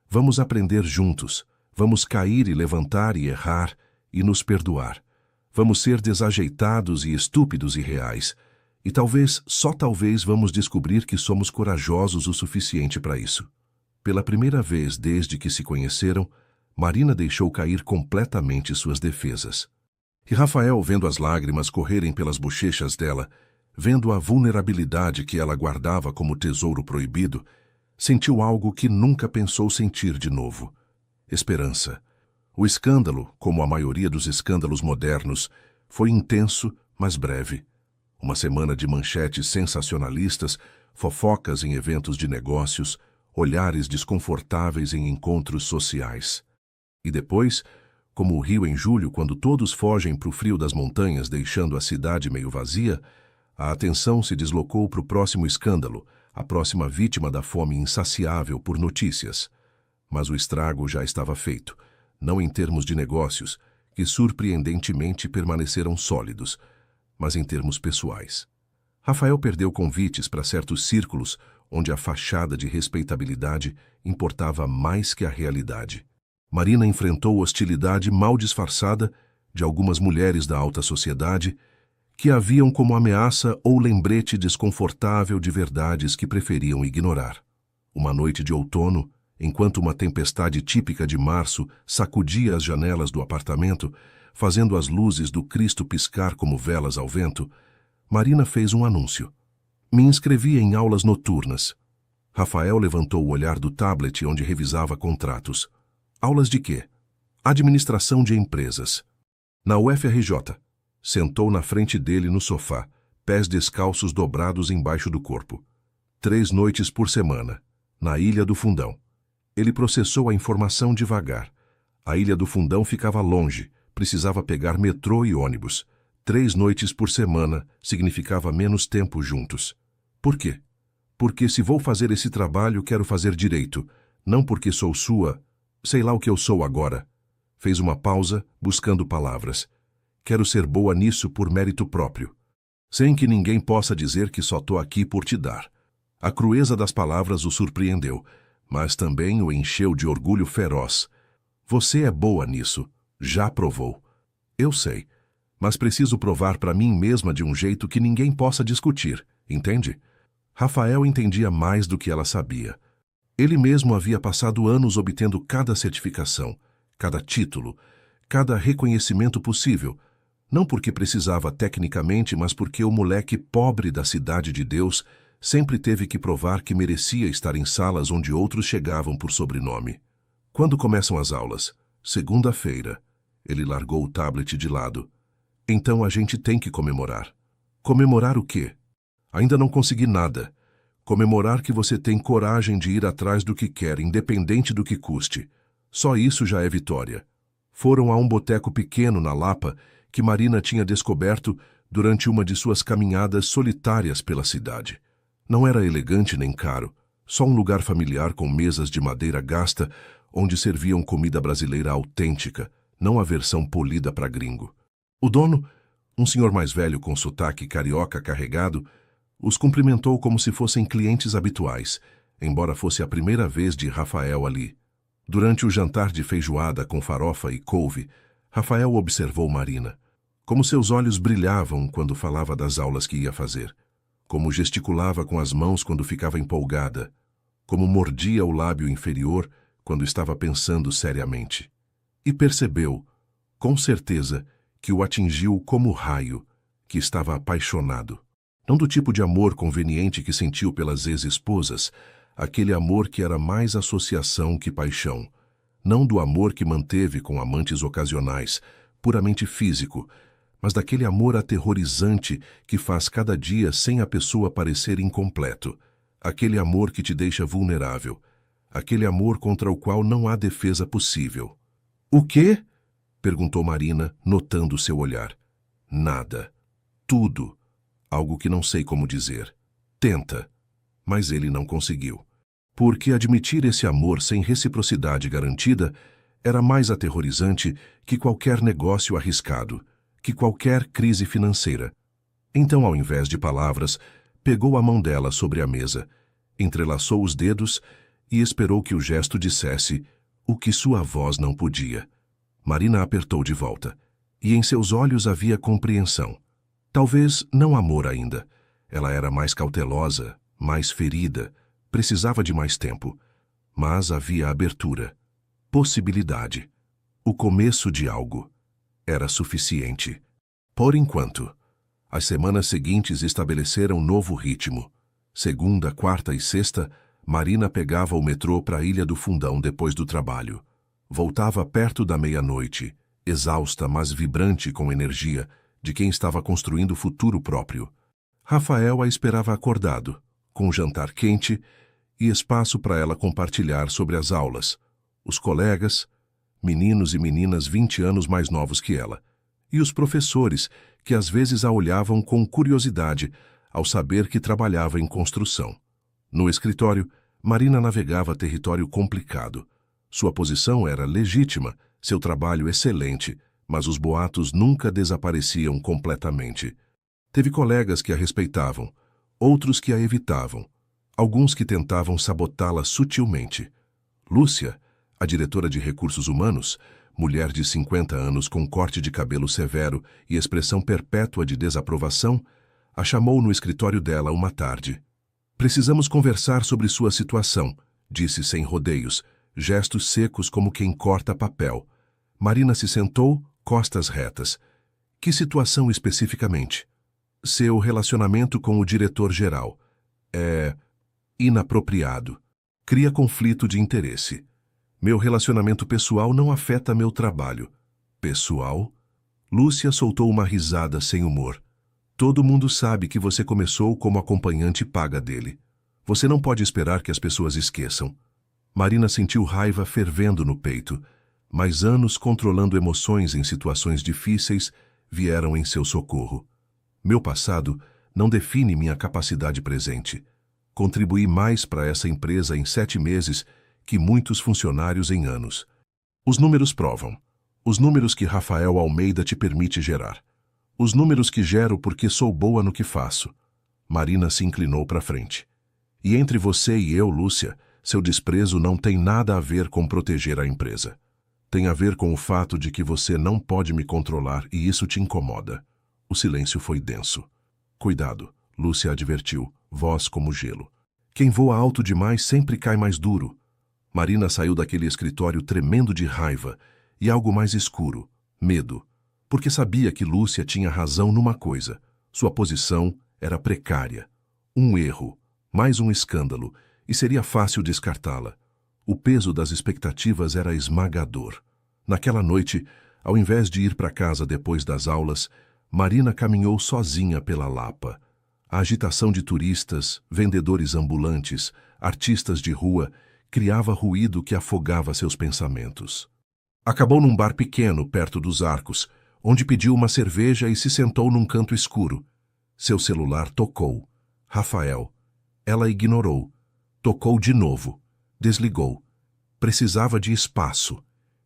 Vamos aprender juntos. Vamos cair e levantar e errar e nos perdoar. Vamos ser desajeitados e estúpidos e reais. E talvez, só talvez, vamos descobrir que somos corajosos o suficiente para isso. Pela primeira vez desde que se conheceram, Marina deixou cair completamente suas defesas. E Rafael, vendo as lágrimas correrem pelas bochechas dela, vendo a vulnerabilidade que ela guardava como tesouro proibido, sentiu algo que nunca pensou sentir de novo. Esperança. O escândalo, como a maioria dos escândalos modernos, foi intenso, mas breve. Uma semana de manchetes sensacionalistas, fofocas em eventos de negócios, olhares desconfortáveis em encontros sociais. E depois, como o rio em julho, quando todos fogem para o frio das montanhas, deixando a cidade meio vazia, a atenção se deslocou para o próximo escândalo, a próxima vítima da fome insaciável por notícias. Mas o estrago já estava feito, não em termos de negócios, que surpreendentemente permaneceram sólidos, mas em termos pessoais. Rafael perdeu convites para certos círculos onde a fachada de respeitabilidade importava mais que a realidade. Marina enfrentou hostilidade mal disfarçada de algumas mulheres da alta sociedade que a viam como ameaça ou lembrete desconfortável de verdades que preferiam ignorar. Uma noite de outono, enquanto uma tempestade típica de março sacudia as janelas do apartamento, fazendo as luzes do Cristo piscar como velas ao vento, Marina fez um anúncio. Me inscrevi em aulas noturnas. Rafael levantou o olhar do tablet onde revisava contratos. Aulas de quê? Administração de empresas. Na UFRJ. Sentou na frente dele no sofá, pés descalços dobrados embaixo do corpo. 3 noites por semana, na Ilha do Fundão. Ele processou a informação devagar. A Ilha do Fundão ficava longe, precisava pegar metrô e ônibus. 3 noites por semana significava menos tempo juntos. Por quê? Porque se vou fazer esse trabalho, quero fazer direito, não porque sou sua, sei lá o que eu sou agora. Fez uma pausa, buscando palavras. Quero ser boa nisso por mérito próprio, sem que ninguém possa dizer que só tô aqui por te dar. A crueza das palavras o surpreendeu, mas também o encheu de orgulho feroz. Você é boa nisso, já provou. Eu sei, mas preciso provar para mim mesma de um jeito que ninguém possa discutir, entende? Rafael entendia mais do que ela sabia. Ele mesmo havia passado anos obtendo cada certificação, cada título, cada reconhecimento possível, não porque precisava tecnicamente, mas porque o moleque pobre da cidade de Deus sempre teve que provar que merecia estar em salas onde outros chegavam por sobrenome. Quando começam as aulas? Segunda-feira. Ele largou o tablet de lado. Então a gente tem que comemorar. Comemorar o quê? Ainda não consegui nada. Comemorar que você tem coragem de ir atrás do que quer, independente do que custe. Só isso já é vitória. Foram a um boteco pequeno na Lapa que Marina tinha descoberto durante uma de suas caminhadas solitárias pela cidade. Não era elegante nem caro, só um lugar familiar com mesas de madeira gasta onde serviam comida brasileira autêntica, não a versão polida para gringo. O dono, um senhor mais velho com sotaque carioca carregado, os cumprimentou como se fossem clientes habituais, embora fosse a primeira vez de Rafael ali. Durante o jantar de feijoada com farofa e couve, Rafael observou Marina. Como seus olhos brilhavam quando falava das aulas que ia fazer. Como gesticulava com as mãos quando ficava empolgada. Como mordia o lábio inferior quando estava pensando seriamente. E percebeu, com certeza, que o atingiu como raio, que estava apaixonado. Não do tipo de amor conveniente que sentiu pelas ex-esposas, aquele amor que era mais associação que paixão. Não do amor que manteve com amantes ocasionais, puramente físico, mas daquele amor aterrorizante que faz cada dia sem a pessoa parecer incompleto. Aquele amor que te deixa vulnerável. Aquele amor contra o qual não há defesa possível. O quê? Perguntou Marina, notando seu olhar. Nada. Tudo. Algo que não sei como dizer. Tenta. Mas ele não conseguiu. Porque admitir esse amor sem reciprocidade garantida era mais aterrorizante que qualquer negócio arriscado, que qualquer crise financeira. Então, ao invés de palavras, pegou a mão dela sobre a mesa, entrelaçou os dedos e esperou que o gesto dissesse o que sua voz não podia. Marina apertou de volta, e em seus olhos havia compreensão. Talvez não amor ainda. Ela era mais cautelosa, mais ferida, precisava de mais tempo. Mas havia abertura, possibilidade. O começo de algo. Era suficiente. Por enquanto. As semanas seguintes estabeleceram novo ritmo. Segunda, quarta e sexta, Marina pegava o metrô para a Ilha do Fundão depois do trabalho. Voltava perto da meia-noite, exausta, mas vibrante com energia, de quem estava construindo o futuro próprio. Rafael a esperava acordado, com um jantar quente e espaço para ela compartilhar sobre as aulas, os colegas, meninos e meninas 20 anos mais novos que ela, e os professores, que às vezes a olhavam com curiosidade ao saber que trabalhava em construção. No escritório, Marina navegava território complicado. Sua posição era legítima, seu trabalho excelente, mas os boatos nunca desapareciam completamente. Teve colegas que a respeitavam, outros que a evitavam, alguns que tentavam sabotá-la sutilmente. Lúcia, a diretora de recursos humanos, mulher de 50 anos com corte de cabelo severo e expressão perpétua de desaprovação, a chamou no escritório dela uma tarde. Precisamos conversar sobre sua situação, disse sem rodeios, gestos secos como quem corta papel. Marina se sentou, costas retas. Que situação especificamente? Seu relacionamento com o diretor-geral. É inapropriado. Cria conflito de interesse. Meu relacionamento pessoal não afeta meu trabalho. Pessoal? Lúcia soltou uma risada sem humor. Todo mundo sabe que você começou como acompanhante paga dele. Você não pode esperar que as pessoas esqueçam. Marina sentiu raiva fervendo no peito, mas anos controlando emoções em situações difíceis vieram em seu socorro. Meu passado não define minha capacidade presente. Contribuí mais para essa empresa em 7 meses que muitos funcionários em anos. Os números provam. Os números que Rafael Almeida te permite gerar. Os números que gero porque sou boa no que faço. Marina se inclinou para frente. E entre você e eu, Lúcia, seu desprezo não tem nada a ver com proteger a empresa. Tem a ver com o fato de que você não pode me controlar e isso te incomoda. O silêncio foi denso. Cuidado, Lúcia advertiu, voz como gelo. Quem voa alto demais sempre cai mais duro. Marina saiu daquele escritório tremendo de raiva e algo mais escuro, medo, porque sabia que Lúcia tinha razão numa coisa. Sua posição era precária. Um erro, mais um escândalo, e seria fácil descartá-la. O peso das expectativas era esmagador. Naquela noite, ao invés de ir para casa depois das aulas, Marina caminhou sozinha pela Lapa. A agitação de turistas, vendedores ambulantes, artistas de rua, criava ruído que afogava seus pensamentos. Acabou num bar pequeno, perto dos Arcos, onde pediu uma cerveja e se sentou num canto escuro. Seu celular tocou. Rafael. Ela ignorou. Tocou de novo. Desligou. Precisava de espaço.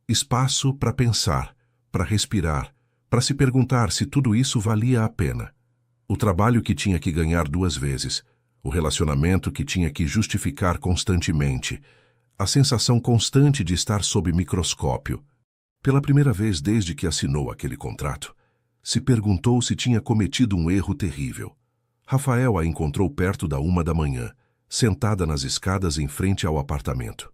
Espaço para pensar, para respirar, para se perguntar se tudo isso valia a pena. O trabalho que tinha que ganhar 2 vezes, o relacionamento que tinha que justificar constantemente, a sensação constante de estar sob microscópio. Pela primeira vez desde que assinou aquele contrato, se perguntou se tinha cometido um erro terrível. Rafael a encontrou perto da 1 da manhã, sentada nas escadas em frente ao apartamento.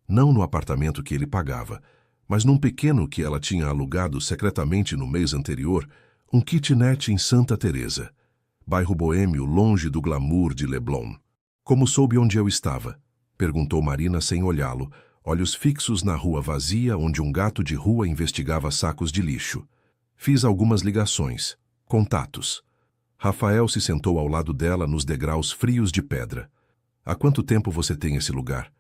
Não no apartamento que ele pagava, mas num pequeno que ela tinha alugado secretamente no mês anterior, um kitnet em Santa Teresa, bairro boêmio longe do glamour de Leblon. Como soube onde eu estava? Perguntou Marina sem olhá-lo, olhos fixos na rua vazia onde um gato de rua investigava sacos de lixo. Fiz algumas ligações, contatos. Rafael se sentou ao lado dela nos degraus frios de pedra. Há quanto tempo você tem esse lugar?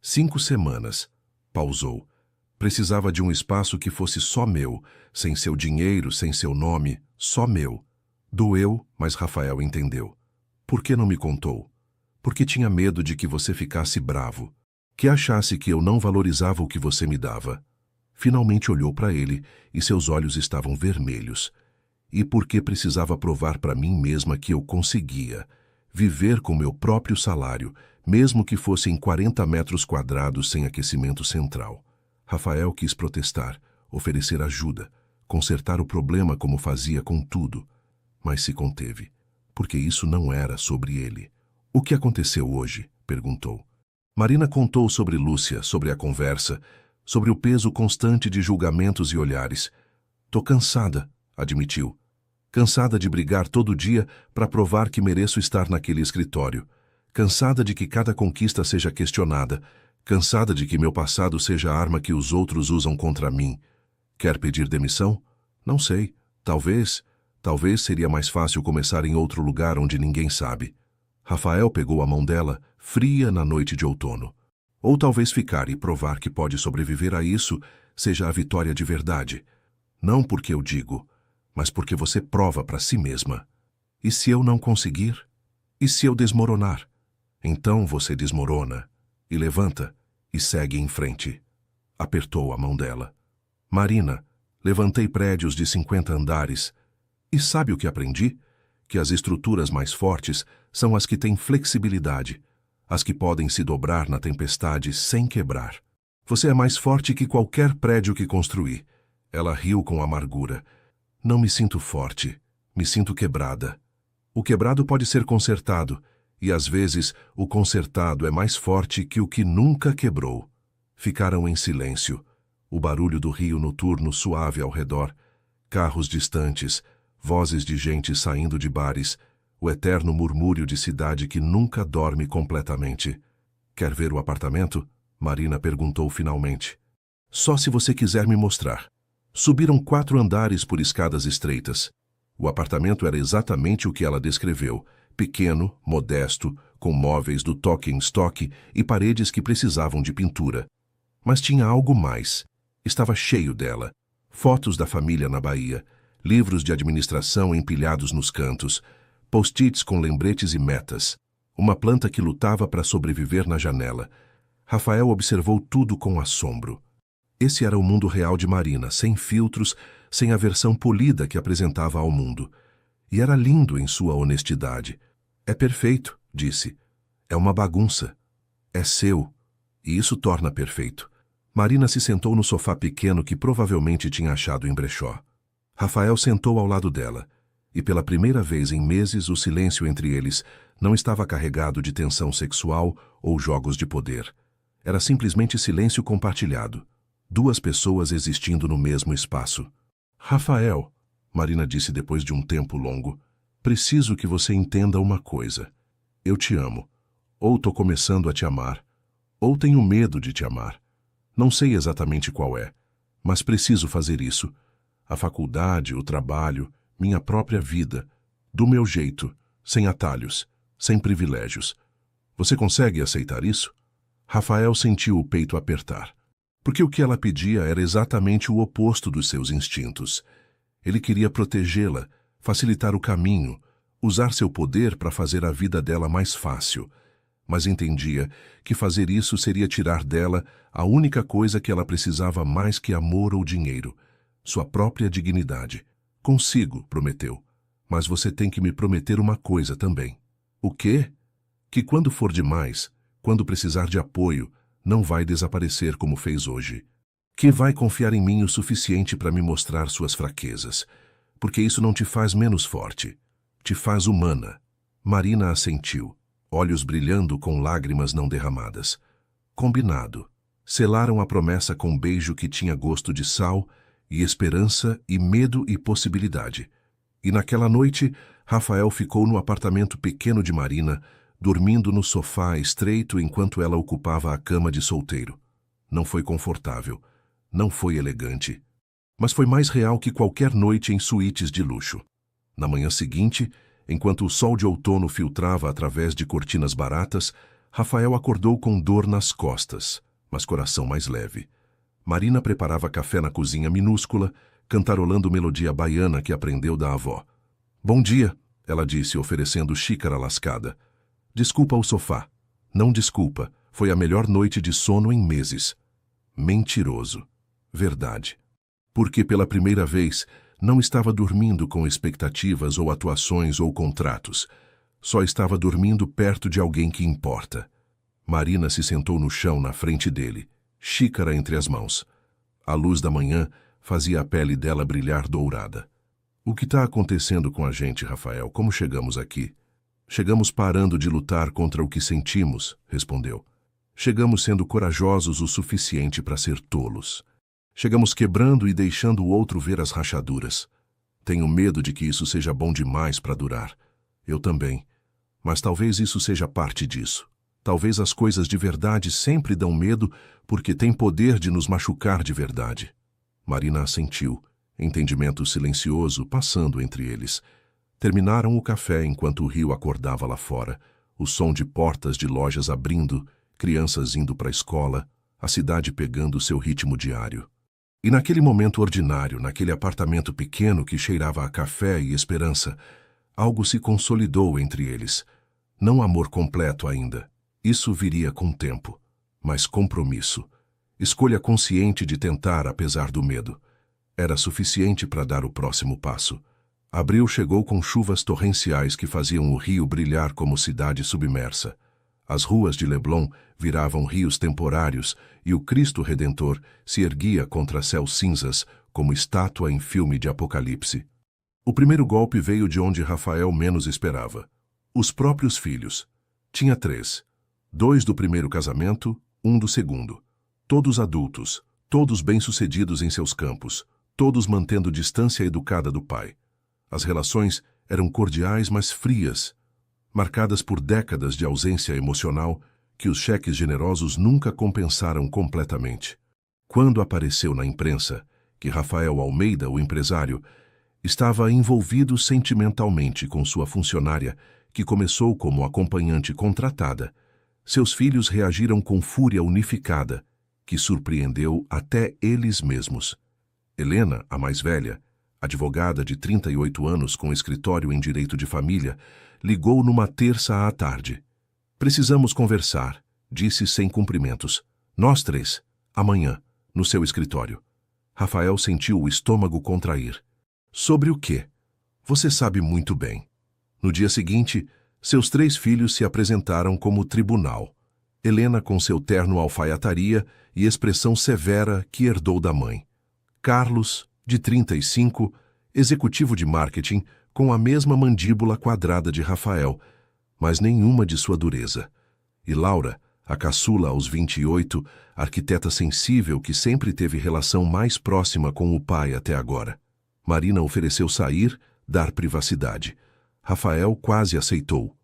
5 semanas. Pausou. Precisava de um espaço que fosse só meu, sem seu dinheiro, sem seu nome, só meu. Doeu, mas Rafael entendeu. Por que não me contou? Porque tinha medo de que você ficasse bravo, que achasse que eu não valorizava o que você me dava. Finalmente olhou para ele e seus olhos estavam vermelhos. E porque precisava provar para mim mesma que eu conseguia viver com meu próprio salário, mesmo que fosse em 40 metros quadrados sem aquecimento central. Rafael quis protestar, oferecer ajuda, consertar o problema como fazia com tudo, mas se conteve, porque isso não era sobre ele. O que aconteceu hoje? Perguntou. Marina contou sobre Lúcia, sobre a conversa, sobre o peso constante de julgamentos e olhares. Tô cansada, admitiu. Cansada de brigar todo dia para provar que mereço estar naquele escritório. Cansada de que cada conquista seja questionada. Cansada de que meu passado seja a arma que os outros usam contra mim. Quer pedir demissão? Não sei. Talvez seria mais fácil começar em outro lugar onde ninguém sabe. Rafael pegou a mão dela, fria na noite de outono. Ou talvez ficar e provar que pode sobreviver a isso seja a vitória de verdade. Não porque eu digo, mas porque você prova para si mesma. E se eu não conseguir? E se eu desmoronar? Então você desmorona, e levanta, e segue em frente. Apertou a mão dela. Marina, levantei prédios de 50 andares. E sabe o que aprendi? Que as estruturas mais fortes são as que têm flexibilidade, as que podem se dobrar na tempestade sem quebrar. Você é mais forte que qualquer prédio que construí. Ela riu com amargura. Não me sinto forte, me sinto quebrada. O quebrado pode ser consertado, e às vezes o consertado é mais forte que o que nunca quebrou. Ficaram em silêncio, o barulho do rio noturno suave ao redor, carros distantes, vozes de gente saindo de bares, o eterno murmúrio de cidade que nunca dorme completamente. Quer ver o apartamento? Marina perguntou finalmente. Só se você quiser me mostrar. Subiram 4 andares por escadas estreitas. O apartamento era exatamente o que ela descreveu, pequeno, modesto, com móveis do toque em estoque e paredes que precisavam de pintura. Mas tinha algo mais. Estava cheio dela. Fotos da família na Bahia, livros de administração empilhados nos cantos, post-its com lembretes e metas, uma planta que lutava para sobreviver na janela. Rafael observou tudo com assombro. Esse era o mundo real de Marina, sem filtros, sem a versão polida que apresentava ao mundo. E era lindo em sua honestidade. É perfeito, disse. É uma bagunça. É seu. E isso torna perfeito. Marina se sentou no sofá pequeno que provavelmente tinha achado em brechó. Rafael sentou ao lado dela. E pela primeira vez em meses o silêncio entre eles não estava carregado de tensão sexual ou jogos de poder. Era simplesmente silêncio compartilhado. 2 pessoas existindo no mesmo espaço. Rafael, Marina disse depois de um tempo longo, preciso que você entenda uma coisa. Eu te amo. Ou tô começando a te amar, ou tenho medo de te amar. Não sei exatamente qual é, mas preciso fazer isso. A faculdade, o trabalho, minha própria vida, do meu jeito, sem atalhos, sem privilégios. Você consegue aceitar isso? Rafael sentiu o peito apertar. Porque o que ela pedia era exatamente o oposto dos seus instintos. Ele queria protegê-la, facilitar o caminho, usar seu poder para fazer a vida dela mais fácil. Mas entendia que fazer isso seria tirar dela a única coisa que ela precisava mais que amor ou dinheiro, sua própria dignidade. Consigo, prometeu. Mas você tem que me prometer uma coisa também. O quê? Que quando for demais, quando precisar de apoio, não vai desaparecer como fez hoje. Que vai confiar em mim o suficiente para me mostrar suas fraquezas. Porque isso não te faz menos forte. Te faz humana. Marina assentiu, olhos brilhando com lágrimas não derramadas. Combinado. Selaram a promessa com um beijo que tinha gosto de sal, e esperança, e medo e possibilidade. E naquela noite, Rafael ficou no apartamento pequeno de Marina, dormindo no sofá estreito enquanto ela ocupava a cama de solteiro. Não foi confortável, não foi elegante, mas foi mais real que qualquer noite em suítes de luxo. Na manhã seguinte, enquanto o sol de outono filtrava através de cortinas baratas, Rafael acordou com dor nas costas, mas coração mais leve. Marina preparava café na cozinha minúscula, cantarolando melodia baiana que aprendeu da avó. Bom dia, ela disse, oferecendo xícara lascada. Desculpa o sofá. Não desculpa, foi a melhor noite de sono em meses. Mentiroso. Verdade. Porque pela primeira vez não estava dormindo com expectativas ou atuações ou contratos. Só estava dormindo perto de alguém que importa. Marina se sentou no chão na frente dele, xícara entre as mãos. A luz da manhã fazia a pele dela brilhar dourada. O que está acontecendo com a gente, Rafael? Como chegamos aqui? Chegamos parando de lutar contra o que sentimos, respondeu. Chegamos sendo corajosos o suficiente para ser tolos. Chegamos quebrando e deixando o outro ver as rachaduras. Tenho medo de que isso seja bom demais para durar. Eu também. Mas talvez isso seja parte disso. Talvez as coisas de verdade sempre dão medo porque têm poder de nos machucar de verdade. Marina assentiu, entendimento silencioso passando entre eles. Terminaram o café enquanto o rio acordava lá fora, o som de portas de lojas abrindo, crianças indo para a escola, a cidade pegando seu ritmo diário. E naquele momento ordinário, naquele apartamento pequeno que cheirava a café e esperança, algo se consolidou entre eles. Não amor completo ainda, isso viria com o tempo, mas compromisso. Escolha consciente de tentar apesar do medo. Era suficiente para dar o próximo passo. Abril chegou com chuvas torrenciais que faziam o rio brilhar como cidade submersa. As ruas de Leblon viravam rios temporários e o Cristo Redentor se erguia contra céus cinzas como estátua em filme de apocalipse. O primeiro golpe veio de onde Rafael menos esperava. Os próprios filhos. Tinha 3. 2 do primeiro casamento, 1 do segundo. Todos adultos, todos bem-sucedidos em seus campos, todos mantendo distância educada do pai. As relações eram cordiais, mas frias, marcadas por décadas de ausência emocional que os cheques generosos nunca compensaram completamente. Quando apareceu na imprensa que Rafael Almeida, o empresário, estava envolvido sentimentalmente com sua funcionária, que começou como acompanhante contratada, seus filhos reagiram com fúria unificada, que surpreendeu até eles mesmos. Helena, a mais velha, advogada de 38 anos com escritório em direito de família, ligou numa terça à tarde. Precisamos conversar, disse sem cumprimentos. Nós 3, amanhã, no seu escritório. Rafael sentiu o estômago contrair. Sobre o quê? Você sabe muito bem. No dia seguinte, seus 3 filhos se apresentaram como tribunal. Helena com seu terno alfaiataria e expressão severa que herdou da mãe. Carlos, de 35, executivo de marketing, com a mesma mandíbula quadrada de Rafael, mas nenhuma de sua dureza. E Laura, a caçula aos 28, arquiteta sensível que sempre teve relação mais próxima com o pai até agora. Marina ofereceu sair, dar privacidade. Rafael quase aceitou.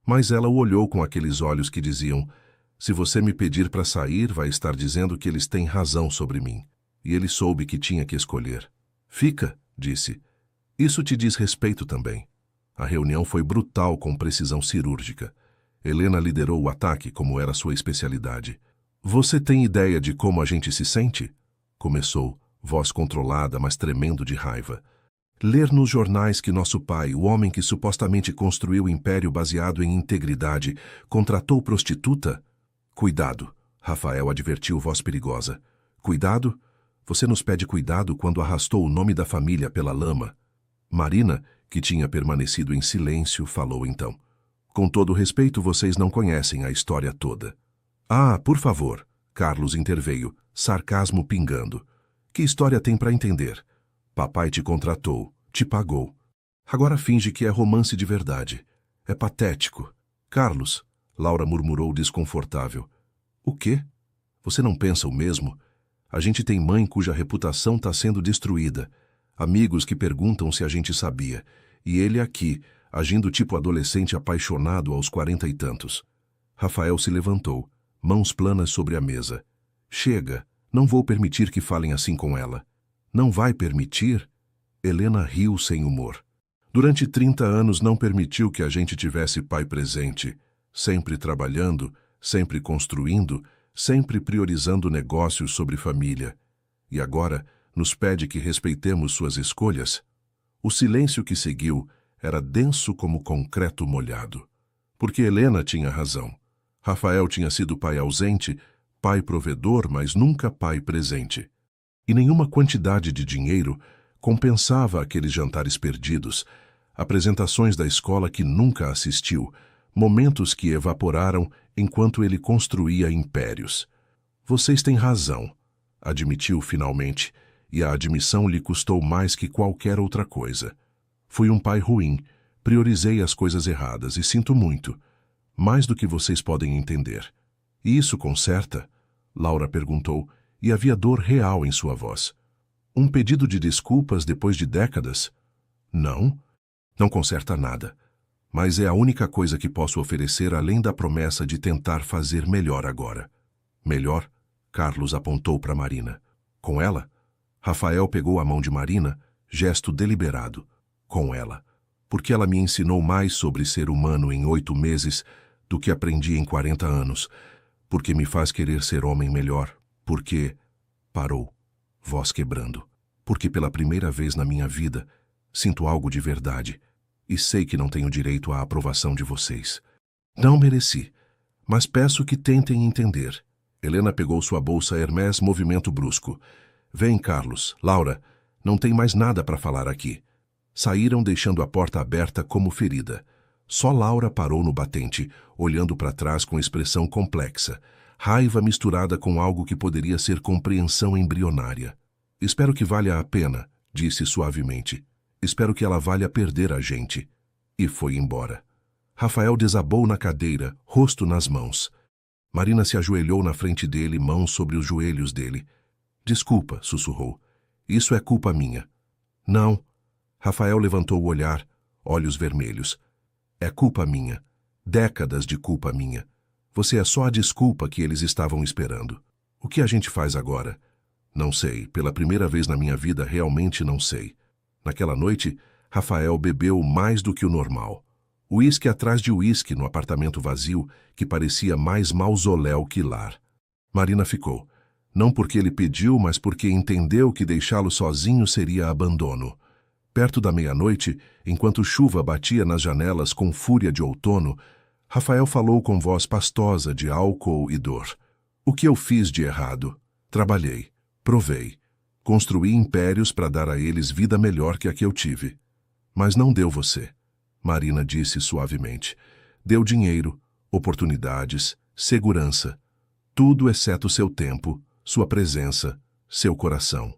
Mas ela o olhou com aqueles olhos que diziam: se você me pedir para sair, vai estar dizendo que eles têm razão sobre mim. E ele soube que tinha que escolher. Fica, disse. Isso te diz respeito também. A reunião foi brutal com precisão cirúrgica. Helena liderou o ataque como era sua especialidade. Você tem ideia de como a gente se sente? Começou, voz controlada, mas tremendo de raiva. Ler nos jornais que nosso pai, o homem que supostamente construiu o império baseado em integridade, contratou prostituta? Cuidado, Rafael advertiu voz perigosa. Cuidado? Você nos pede cuidado quando arrastou o nome da família pela lama. Marina, que tinha permanecido em silêncio, falou então. Com todo respeito, vocês não conhecem a história toda. Ah, por favor, Carlos interveio, sarcasmo pingando. Que história tem para entender? Papai te contratou, te pagou. Agora finge que é romance de verdade. É patético. Carlos, Laura murmurou desconfortável. O quê? Você não pensa o mesmo? A gente tem mãe cuja reputação está sendo destruída. Amigos que perguntam se a gente sabia. E ele aqui, agindo tipo adolescente apaixonado aos 40 e tantos. Rafael se levantou, mãos planas sobre a mesa. Chega, não vou permitir que falem assim com ela. Não vai permitir? Helena riu sem humor. Durante 30 anos não permitiu que a gente tivesse pai presente, sempre trabalhando, sempre construindo, sempre priorizando negócios sobre família. E agora nos pede que respeitemos suas escolhas? O silêncio que seguiu era denso como concreto molhado. Porque Helena tinha razão. Rafael tinha sido pai ausente, pai provedor, mas nunca pai presente. E nenhuma quantidade de dinheiro compensava aqueles jantares perdidos, apresentações da escola que nunca assistiu, momentos que evaporaram enquanto ele construía impérios. Vocês têm razão, admitiu finalmente, e a admissão lhe custou mais que qualquer outra coisa. Fui um pai ruim, priorizei as coisas erradas e sinto muito, mais do que vocês podem entender. E isso conserta? Laura perguntou, e havia dor real em sua voz. Um pedido de desculpas depois de décadas? Não, não conserta nada. Mas é a única coisa que posso oferecer além da promessa de tentar fazer melhor agora. Melhor? Carlos apontou para Marina. Com ela? Rafael pegou a mão de Marina, gesto deliberado. Com ela. Porque ela me ensinou mais sobre ser humano em 8 meses do que aprendi em 40 anos. Porque me faz querer ser homem melhor. Porque... Parou, voz quebrando. Porque pela primeira vez na minha vida sinto algo de verdade. E sei que não tenho direito à aprovação de vocês. Não mereci, mas peço que tentem entender. Helena pegou sua bolsa Hermès, movimento brusco. Vem, Carlos, Laura, não tem mais nada para falar aqui. Saíram deixando a porta aberta como ferida. Só Laura parou no batente, olhando para trás com expressão complexa. Raiva misturada com algo que poderia ser compreensão embrionária. Espero que valha a pena, disse suavemente. Espero que ela valha perder a gente. E foi embora. Rafael desabou na cadeira, rosto nas mãos. Marina se ajoelhou na frente dele, mãos sobre os joelhos dele. Desculpa, sussurrou. Isso é culpa minha. Não. Rafael levantou o olhar, olhos vermelhos. É culpa minha. Décadas de culpa minha. Você é só a desculpa que eles estavam esperando. O que a gente faz agora? Não sei. Pela primeira vez na minha vida, realmente não sei. Naquela noite, Rafael bebeu mais do que o normal. Uísque atrás de uísque no apartamento vazio, que parecia mais mausoléu que lar. Marina ficou. Não porque ele pediu, mas porque entendeu que deixá-lo sozinho seria abandono. Perto da meia-noite, enquanto chuva batia nas janelas com fúria de outono, Rafael falou com voz pastosa de álcool e dor. O que eu fiz de errado? Trabalhei, provei, construí impérios para dar a eles vida melhor que a que eu tive. Mas não deu você. Marina disse suavemente. Deu dinheiro, oportunidades, segurança. Tudo exceto seu tempo, sua presença, seu coração.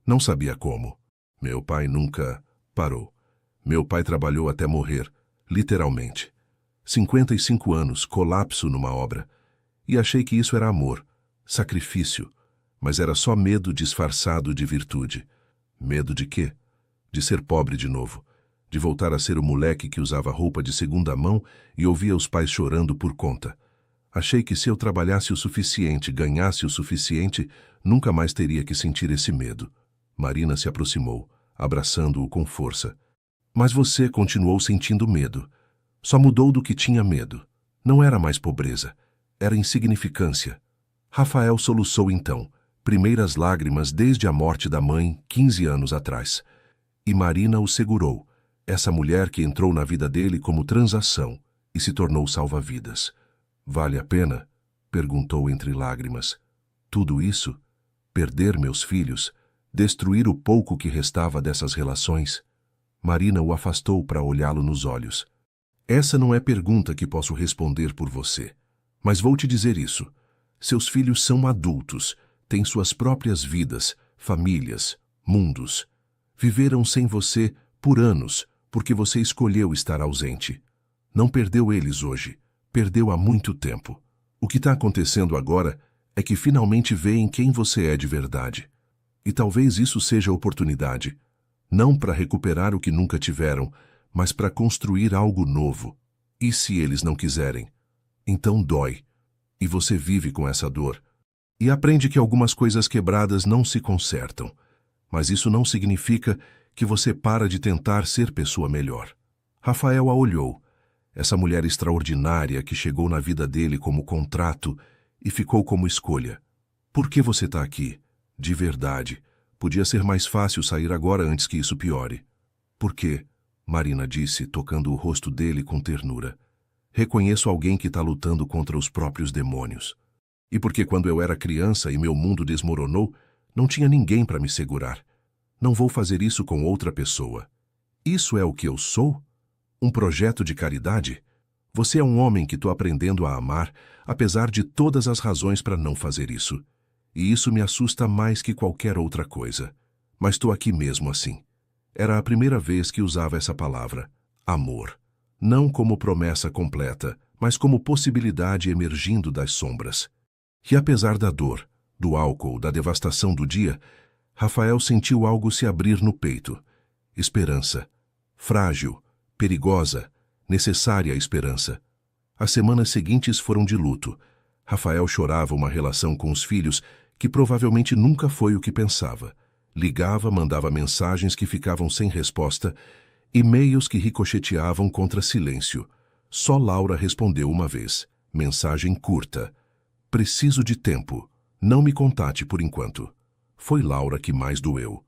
Não sabia como. Meu pai nunca parou. Meu pai trabalhou até morrer, literalmente. 55 anos, colapso numa obra. E achei que isso era amor, sacrifício. Mas era só medo disfarçado de virtude. Medo de quê? De ser pobre de novo. De voltar a ser o moleque que usava roupa de segunda mão e ouvia os pais chorando por conta. Achei que se eu trabalhasse o suficiente, ganhasse o suficiente, nunca mais teria que sentir esse medo. Marina se aproximou, abraçando-o com força. Mas você continuou sentindo medo. Só mudou do que tinha medo. Não era mais pobreza. Era insignificância. Rafael soluçou então, primeiras lágrimas desde a morte da mãe, 15 anos atrás. E Marina o segurou. Essa mulher que entrou na vida dele como transação e se tornou salva-vidas. Vale a pena? Perguntou entre lágrimas. Tudo isso? Perder meus filhos? Destruir o pouco que restava dessas relações? Marina o afastou para olhá-lo nos olhos. Essa não é pergunta que posso responder por você. Mas vou te dizer isso. Seus filhos são adultos, têm suas próprias vidas, famílias, mundos. Viveram sem você por anos, porque você escolheu estar ausente. Não perdeu eles hoje, perdeu há muito tempo. O que está acontecendo agora é que finalmente veem quem você é de verdade. E talvez isso seja a oportunidade, não para recuperar o que nunca tiveram, mas para construir algo novo. E se eles não quiserem? Então dói. E você vive com essa dor. E aprende que algumas coisas quebradas não se consertam. Mas isso não significa que você para de tentar ser pessoa melhor. Rafael a olhou, essa mulher extraordinária que chegou na vida dele como contrato e ficou como escolha. Por que você está aqui? De verdade. Podia ser mais fácil sair agora antes que isso piore. Por quê? Marina disse, tocando o rosto dele com ternura. Reconheço alguém que está lutando contra os próprios demônios. E porque quando eu era criança e meu mundo desmoronou, não tinha ninguém para me segurar. Não vou fazer isso com outra pessoa. Isso é o que eu sou? Um projeto de caridade? Você é um homem que estou aprendendo a amar, apesar de todas as razões para não fazer isso. E isso me assusta mais que qualquer outra coisa. Mas estou aqui mesmo assim. Era a primeira vez que usava essa palavra, amor. Não como promessa completa, mas como possibilidade emergindo das sombras. E apesar da dor, do álcool, da devastação do dia, Rafael sentiu algo se abrir no peito. Esperança. Frágil, perigosa, necessária esperança. As semanas seguintes foram de luto. Rafael chorava uma relação com os filhos que provavelmente nunca foi o que pensava. Ligava, mandava mensagens que ficavam sem resposta, e-mails que ricocheteavam contra silêncio. Só Laura respondeu uma vez. Mensagem curta. Preciso de tempo. Não me contate por enquanto. Foi Laura que mais doeu.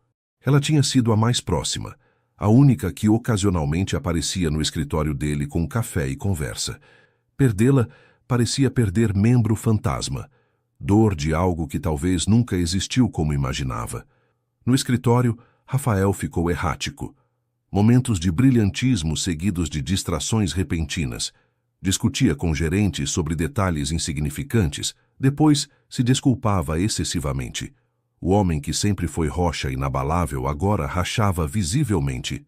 Ela tinha sido a mais próxima, a única que ocasionalmente aparecia no escritório dele com café e conversa. Perdê-la parecia perder membro fantasma. dor de algo que talvez nunca existiu como imaginava. No escritório, Rafael ficou errático. Momentos de brilhantismo seguidos de distrações repentinas. Discutia com gerentes sobre detalhes insignificantes, depois se desculpava excessivamente. O homem que sempre foi rocha inabalável agora rachava visivelmente.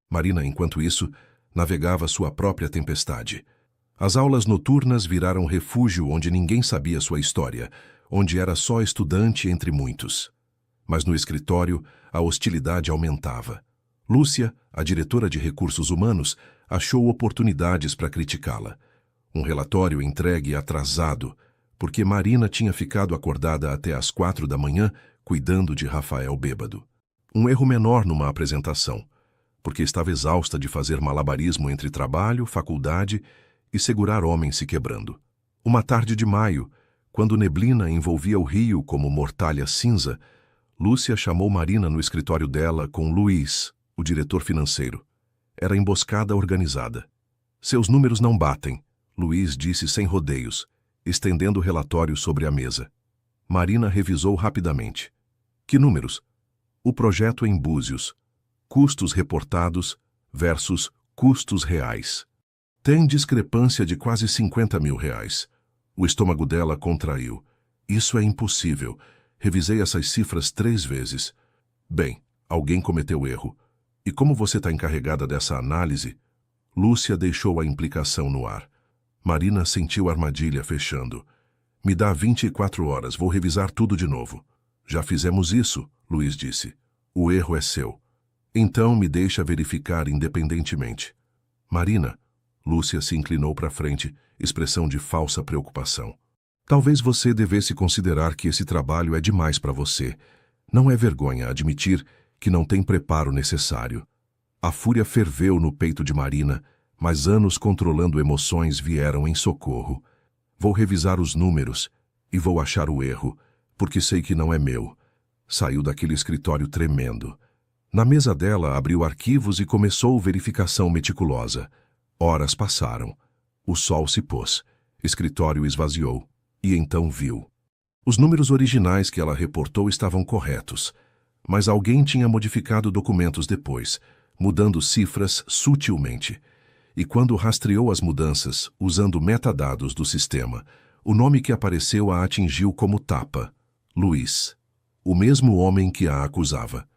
Marina, enquanto isso, navegava sua própria tempestade. As aulas noturnas viraram refúgio onde ninguém sabia sua história, onde era só estudante entre muitos. Mas no escritório, a hostilidade aumentava. Lúcia, a diretora de recursos humanos, achou oportunidades para criticá-la. Um relatório entregue atrasado, porque Marina tinha ficado acordada até às 4 da manhã, cuidando de Rafael bêbado. Um erro menor numa apresentação, porque estava exausta de fazer malabarismo entre trabalho, faculdade e segurar homens se quebrando. Uma tarde de maio, quando neblina envolvia o rio como mortalha cinza, Lúcia chamou Marina no escritório dela com Luiz, o diretor financeiro. Era emboscada organizada. Seus números não batem, Luiz disse sem rodeios, estendendo o relatório sobre a mesa. Marina revisou rapidamente. Que números? O projeto em Búzios. Custos reportados versus custos reais. Tem discrepância de quase 50 mil reais. O estômago dela contraiu. Isso é impossível. Revisei essas cifras 3 vezes. Bem, alguém cometeu erro. E como você está encarregada dessa análise? Lúcia deixou a implicação no ar. Marina sentiu a armadilha fechando. Me dá 24 horas, vou revisar tudo de novo. Já fizemos isso, Luiz disse. O erro é seu. Então me deixa verificar independentemente. Marina, Lúcia se inclinou para frente, expressão de falsa preocupação. Talvez você devesse considerar que esse trabalho é demais para você. Não é vergonha admitir que não tem preparo necessário. A fúria ferveu no peito de Marina, mas anos controlando emoções vieram em socorro. Vou revisar os números e vou achar o erro, porque sei que não é meu. Saiu daquele escritório tremendo. Na mesa dela, abriu arquivos e começou verificação meticulosa. Horas passaram. O sol se pôs. Escritório esvaziou. E então viu. Os números originais que ela reportou estavam corretos, mas alguém tinha modificado documentos depois, mudando cifras sutilmente. E quando rastreou as mudanças, usando metadados do sistema, o nome que apareceu a atingiu como tapa: Luiz. O mesmo homem que a acusava.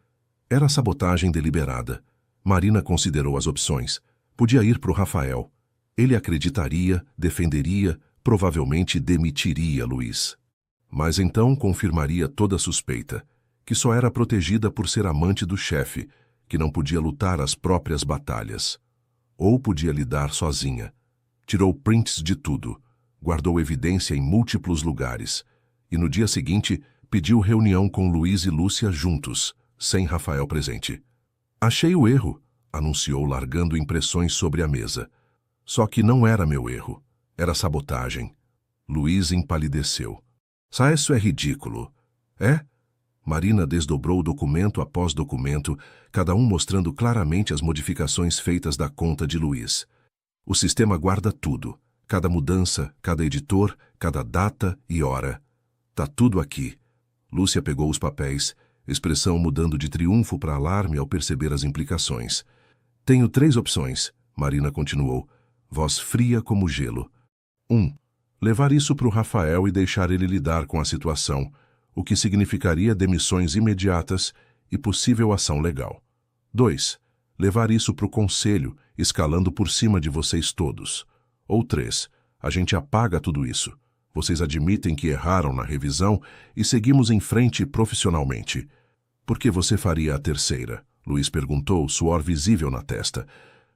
Era sabotagem deliberada. Marina considerou as opções. Podia ir para o Rafael. Ele acreditaria, defenderia, provavelmente demitiria Luiz. Mas então confirmaria toda a suspeita, que só era protegida por ser amante do chefe, que não podia lutar as próprias batalhas. Ou podia lidar sozinha. Tirou prints de tudo, guardou evidência em múltiplos lugares, e no dia seguinte pediu reunião com Luiz e Lúcia juntos, sem Rafael presente. Achei o erro, anunciou largando impressões sobre a mesa. Só que não era meu erro, era sabotagem. Luiz empalideceu. Isso é ridículo. É? Marina desdobrou documento após documento, cada um mostrando claramente as modificações feitas da conta de Luiz. O sistema guarda tudo, cada mudança, cada editor, cada data e hora. Tá tudo aqui. Lúcia pegou os papéis, expressão mudando de triunfo para alarme ao perceber as implicações. Tenho 3 opções, Marina continuou, voz fria como gelo. 1. Levar isso para o Rafael e deixar ele lidar com a situação, o que significaria demissões imediatas e possível ação legal. 2. Levar isso para o conselho, escalando por cima de vocês todos. Ou 3. A gente apaga tudo isso. Vocês admitem que erraram na revisão e seguimos em frente profissionalmente. Por que você faria a terceira? Luiz perguntou, suor visível na testa.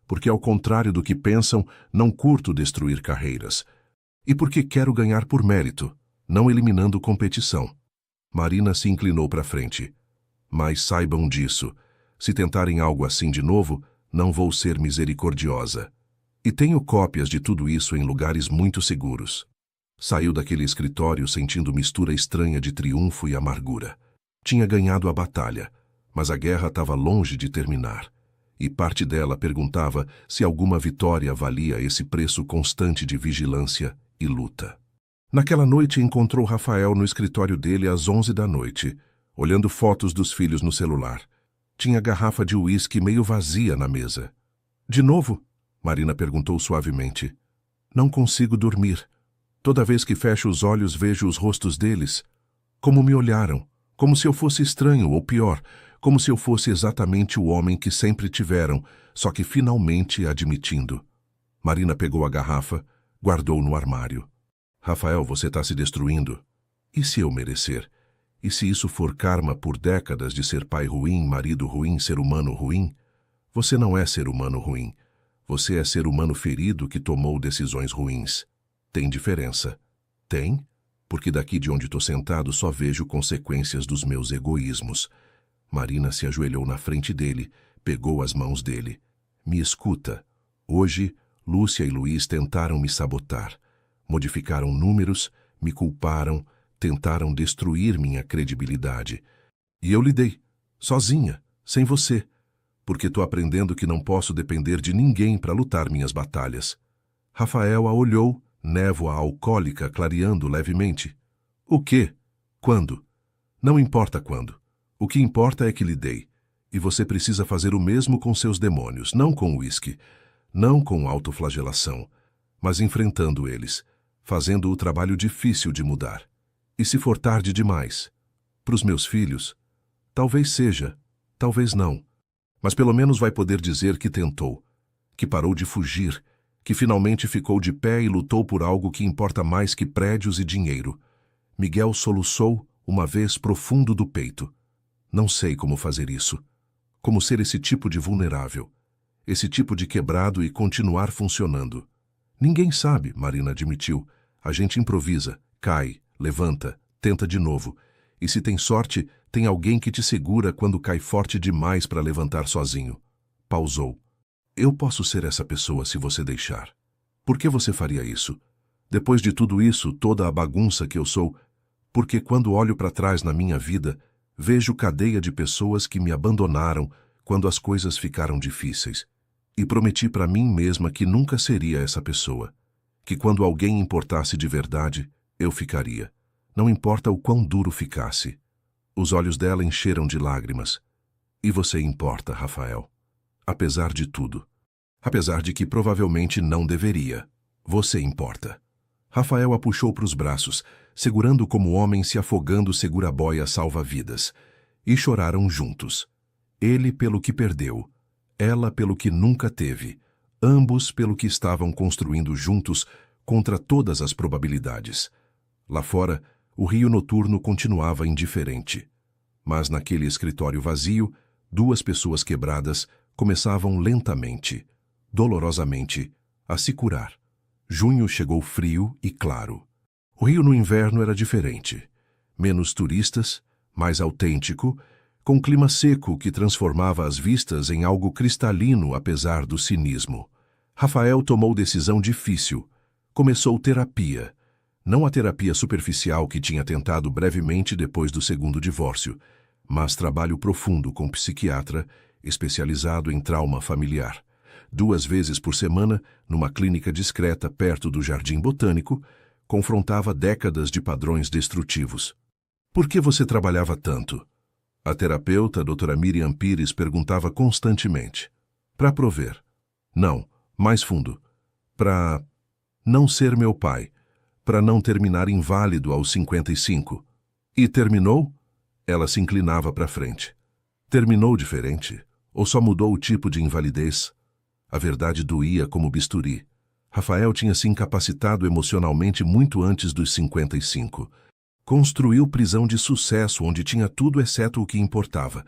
Porque, ao contrário do que pensam, não curto destruir carreiras. E porque quero ganhar por mérito, não eliminando competição. Marina se inclinou para frente. Mas saibam disso. Se tentarem algo assim de novo, não vou ser misericordiosa. E tenho cópias de tudo isso em lugares muito seguros. Saiu daquele escritório sentindo mistura estranha de triunfo e amargura. Tinha ganhado a batalha, mas a guerra estava longe de terminar. E parte dela perguntava se alguma vitória valia esse preço constante de vigilância e luta. Naquela noite encontrou Rafael no escritório dele às 11 da noite, olhando fotos dos filhos no celular. Tinha a garrafa de uísque meio vazia na mesa. De novo? Marina perguntou suavemente. Não consigo dormir. Toda vez que fecho os olhos vejo os rostos deles. Como me olharam. Como se eu fosse estranho, ou pior, como se eu fosse exatamente o homem que sempre tiveram, só que finalmente admitindo. Marina pegou a garrafa, guardou no armário. Rafael, você está se destruindo. E se eu merecer? E se isso for karma por décadas de ser pai ruim, marido ruim, ser humano ruim? Você não é ser humano ruim. Você é ser humano ferido que tomou decisões ruins. Tem diferença. Tem? Porque daqui de onde estou sentado só vejo consequências dos meus egoísmos. Marina se ajoelhou na frente dele, pegou as mãos dele. Me escuta. Hoje, Lúcia e Luiz tentaram me sabotar. Modificaram números, me culparam, tentaram destruir minha credibilidade. E eu lidei, sozinha, sem você, porque estou aprendendo que não posso depender de ninguém para lutar minhas batalhas. Rafael a olhou, névoa alcoólica clareando levemente. O quê? Quando? Não importa quando. O que importa é que lidei. E você precisa fazer o mesmo com seus demônios, não com uísque, não com autoflagelação, mas enfrentando eles, fazendo o trabalho difícil de mudar. E se for tarde demais? Para os meus filhos? Talvez seja, talvez não. Mas pelo menos vai poder dizer que tentou, que parou de fugir, que finalmente ficou de pé e lutou por algo que importa mais que prédios e dinheiro. Miguel soluçou, uma vez profundo do peito. Não sei como fazer isso. Como ser esse tipo de vulnerável. Esse tipo de quebrado e continuar funcionando. Ninguém sabe, Marina admitiu. A gente improvisa, cai, levanta, tenta de novo. E se tem sorte, tem alguém que te segura quando cai forte demais para levantar sozinho. Pausou. Eu posso ser essa pessoa se você deixar. Por que você faria isso? Depois de tudo isso, toda a bagunça que eu sou, porque quando olho para trás na minha vida, vejo cadeia de pessoas que me abandonaram quando as coisas ficaram difíceis. E prometi para mim mesma que nunca seria essa pessoa. Que quando alguém importasse de verdade, eu ficaria. Não importa o quão duro ficasse. Os olhos dela encheram de lágrimas. E você importa, Rafael. Apesar de tudo. Apesar de que provavelmente não deveria. Você importa. Rafael a puxou para os braços, segurando como homem se afogando segura a boia salva-vidas. E choraram juntos. Ele pelo que perdeu. Ela pelo que nunca teve. Ambos pelo que estavam construindo juntos contra todas as probabilidades. Lá fora, o rio noturno continuava indiferente. Mas naquele escritório vazio, duas pessoas quebradas começavam lentamente, dolorosamente, a se curar. Junho chegou frio e claro. O rio no inverno era diferente. Menos turistas, mais autêntico, com clima seco que transformava as vistas em algo cristalino apesar do cinismo. Rafael tomou decisão difícil. Começou terapia. Não a terapia superficial que tinha tentado brevemente depois do segundo divórcio, mas trabalho profundo com psiquiatra, especializado em trauma familiar. 2 vezes por semana, numa clínica discreta perto do Jardim Botânico, confrontava décadas de padrões destrutivos. Por que você trabalhava tanto? A terapeuta, a doutora Miriam Pires, perguntava constantemente. Para prover. Não, mais fundo. Para não ser meu pai. Para não terminar inválido aos 55. E terminou? Ela se inclinava para frente. Terminou diferente? Ou só mudou o tipo de invalidez? A verdade doía como bisturi. Rafael tinha se incapacitado emocionalmente muito antes dos 55. Construiu prisão de sucesso onde tinha tudo exceto o que importava.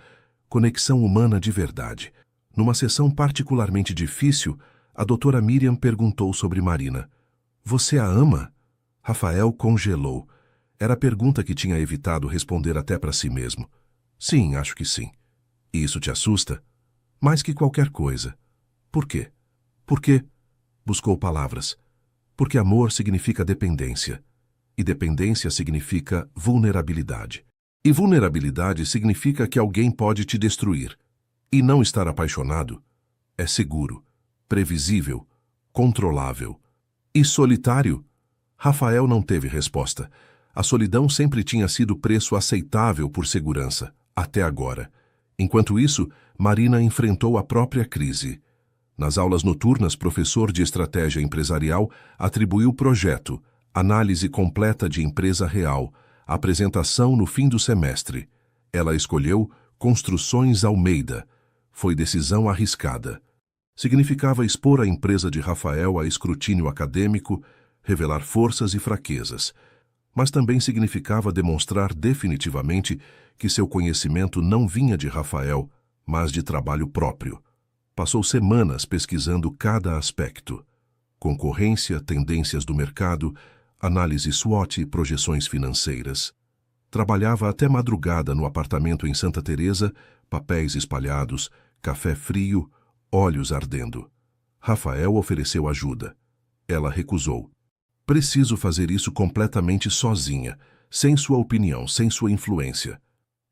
Conexão humana de verdade. Numa sessão particularmente difícil, a doutora Miriam perguntou sobre Marina. Você a ama? Rafael congelou. Era a pergunta que tinha evitado responder até para si mesmo. Sim, acho que sim. E isso te assusta? Mais que qualquer coisa. Por quê? Porque... Buscou palavras. Porque amor significa dependência. E dependência significa vulnerabilidade. E vulnerabilidade significa que alguém pode te destruir. E não estar apaixonado é seguro, previsível, controlável. E solitário? Rafael não teve resposta. A solidão sempre tinha sido preço aceitável por segurança, até agora. Enquanto isso, Marina enfrentou a própria crise. Nas aulas noturnas, professor de estratégia empresarial atribuiu o projeto, análise completa de empresa real, apresentação no fim do semestre. Ela escolheu Construções Almeida. Foi decisão arriscada. Significava expor a empresa de Rafael a escrutínio acadêmico, revelar forças e fraquezas, mas também significava demonstrar definitivamente que seu conhecimento não vinha de Rafael, mas de trabalho próprio. Passou semanas pesquisando cada aspecto: concorrência, tendências do mercado, análise SWOT e projeções financeiras. Trabalhava até madrugada no apartamento em Santa Teresa, papéis espalhados, café frio, olhos ardendo. Rafael ofereceu ajuda. Ela recusou. Preciso fazer isso completamente sozinha, sem sua opinião, sem sua influência.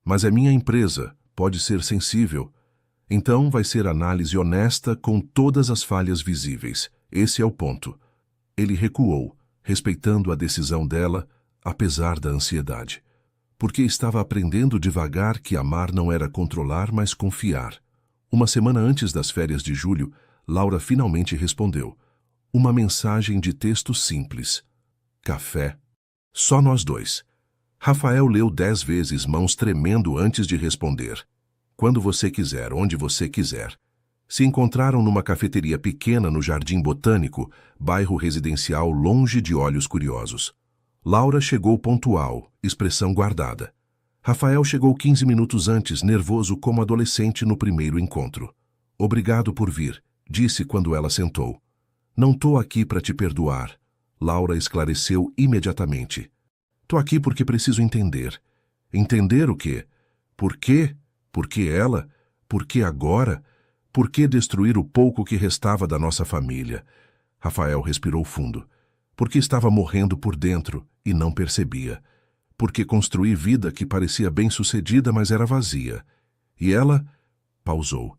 Mas é minha empresa, pode ser sensível. Então vai ser análise honesta com todas as falhas visíveis. Esse é o ponto. Ele recuou, respeitando a decisão dela, apesar da ansiedade. Porque estava aprendendo devagar que amar não era controlar, mas confiar. Uma semana antes das férias de julho, Laura finalmente respondeu. Uma mensagem de texto simples. Café. Só nós dois. Rafael leu 10 vezes, mãos tremendo antes de responder. Quando você quiser, onde você quiser. Se encontraram numa cafeteria pequena no Jardim Botânico, bairro residencial longe de olhos curiosos. Laura chegou pontual, expressão guardada. Rafael chegou 15 minutos antes, nervoso como adolescente no primeiro encontro. Obrigado por vir, disse quando ela sentou. Não tô aqui para te perdoar. Laura esclareceu imediatamente. Tô aqui porque preciso entender. Entender o quê? Por quê? Por que ela? Por que agora? Por que destruir o pouco que restava da nossa família? Rafael respirou fundo. Porque estava morrendo por dentro e não percebia. Porque construí vida que parecia bem-sucedida, mas era vazia. E ela pausou.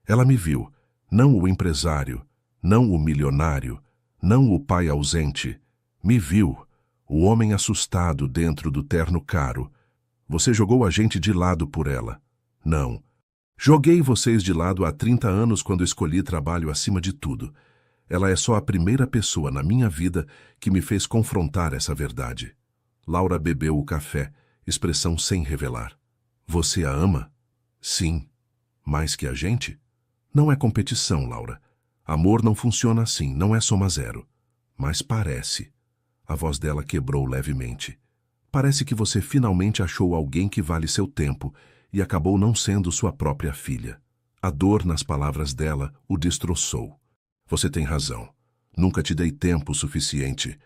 Ela me viu, não o empresário, não o milionário, não o pai ausente. Me viu, o homem assustado dentro do terno caro. Você jogou a gente de lado por ela. Não. Joguei vocês de lado há 30 anos quando escolhi trabalho acima de tudo. Ela é só a primeira pessoa na minha vida que me fez confrontar essa verdade. Laura bebeu o café, expressão sem revelar. Você a ama? Sim. Mais que a gente? Não é competição, Laura. Amor não funciona assim, não é soma zero. Mas parece. A voz dela quebrou levemente. Parece que você finalmente achou alguém que vale seu tempo e acabou não sendo sua própria filha. A dor nas palavras dela o destroçou. Você tem razão. Nunca te dei tempo suficiente.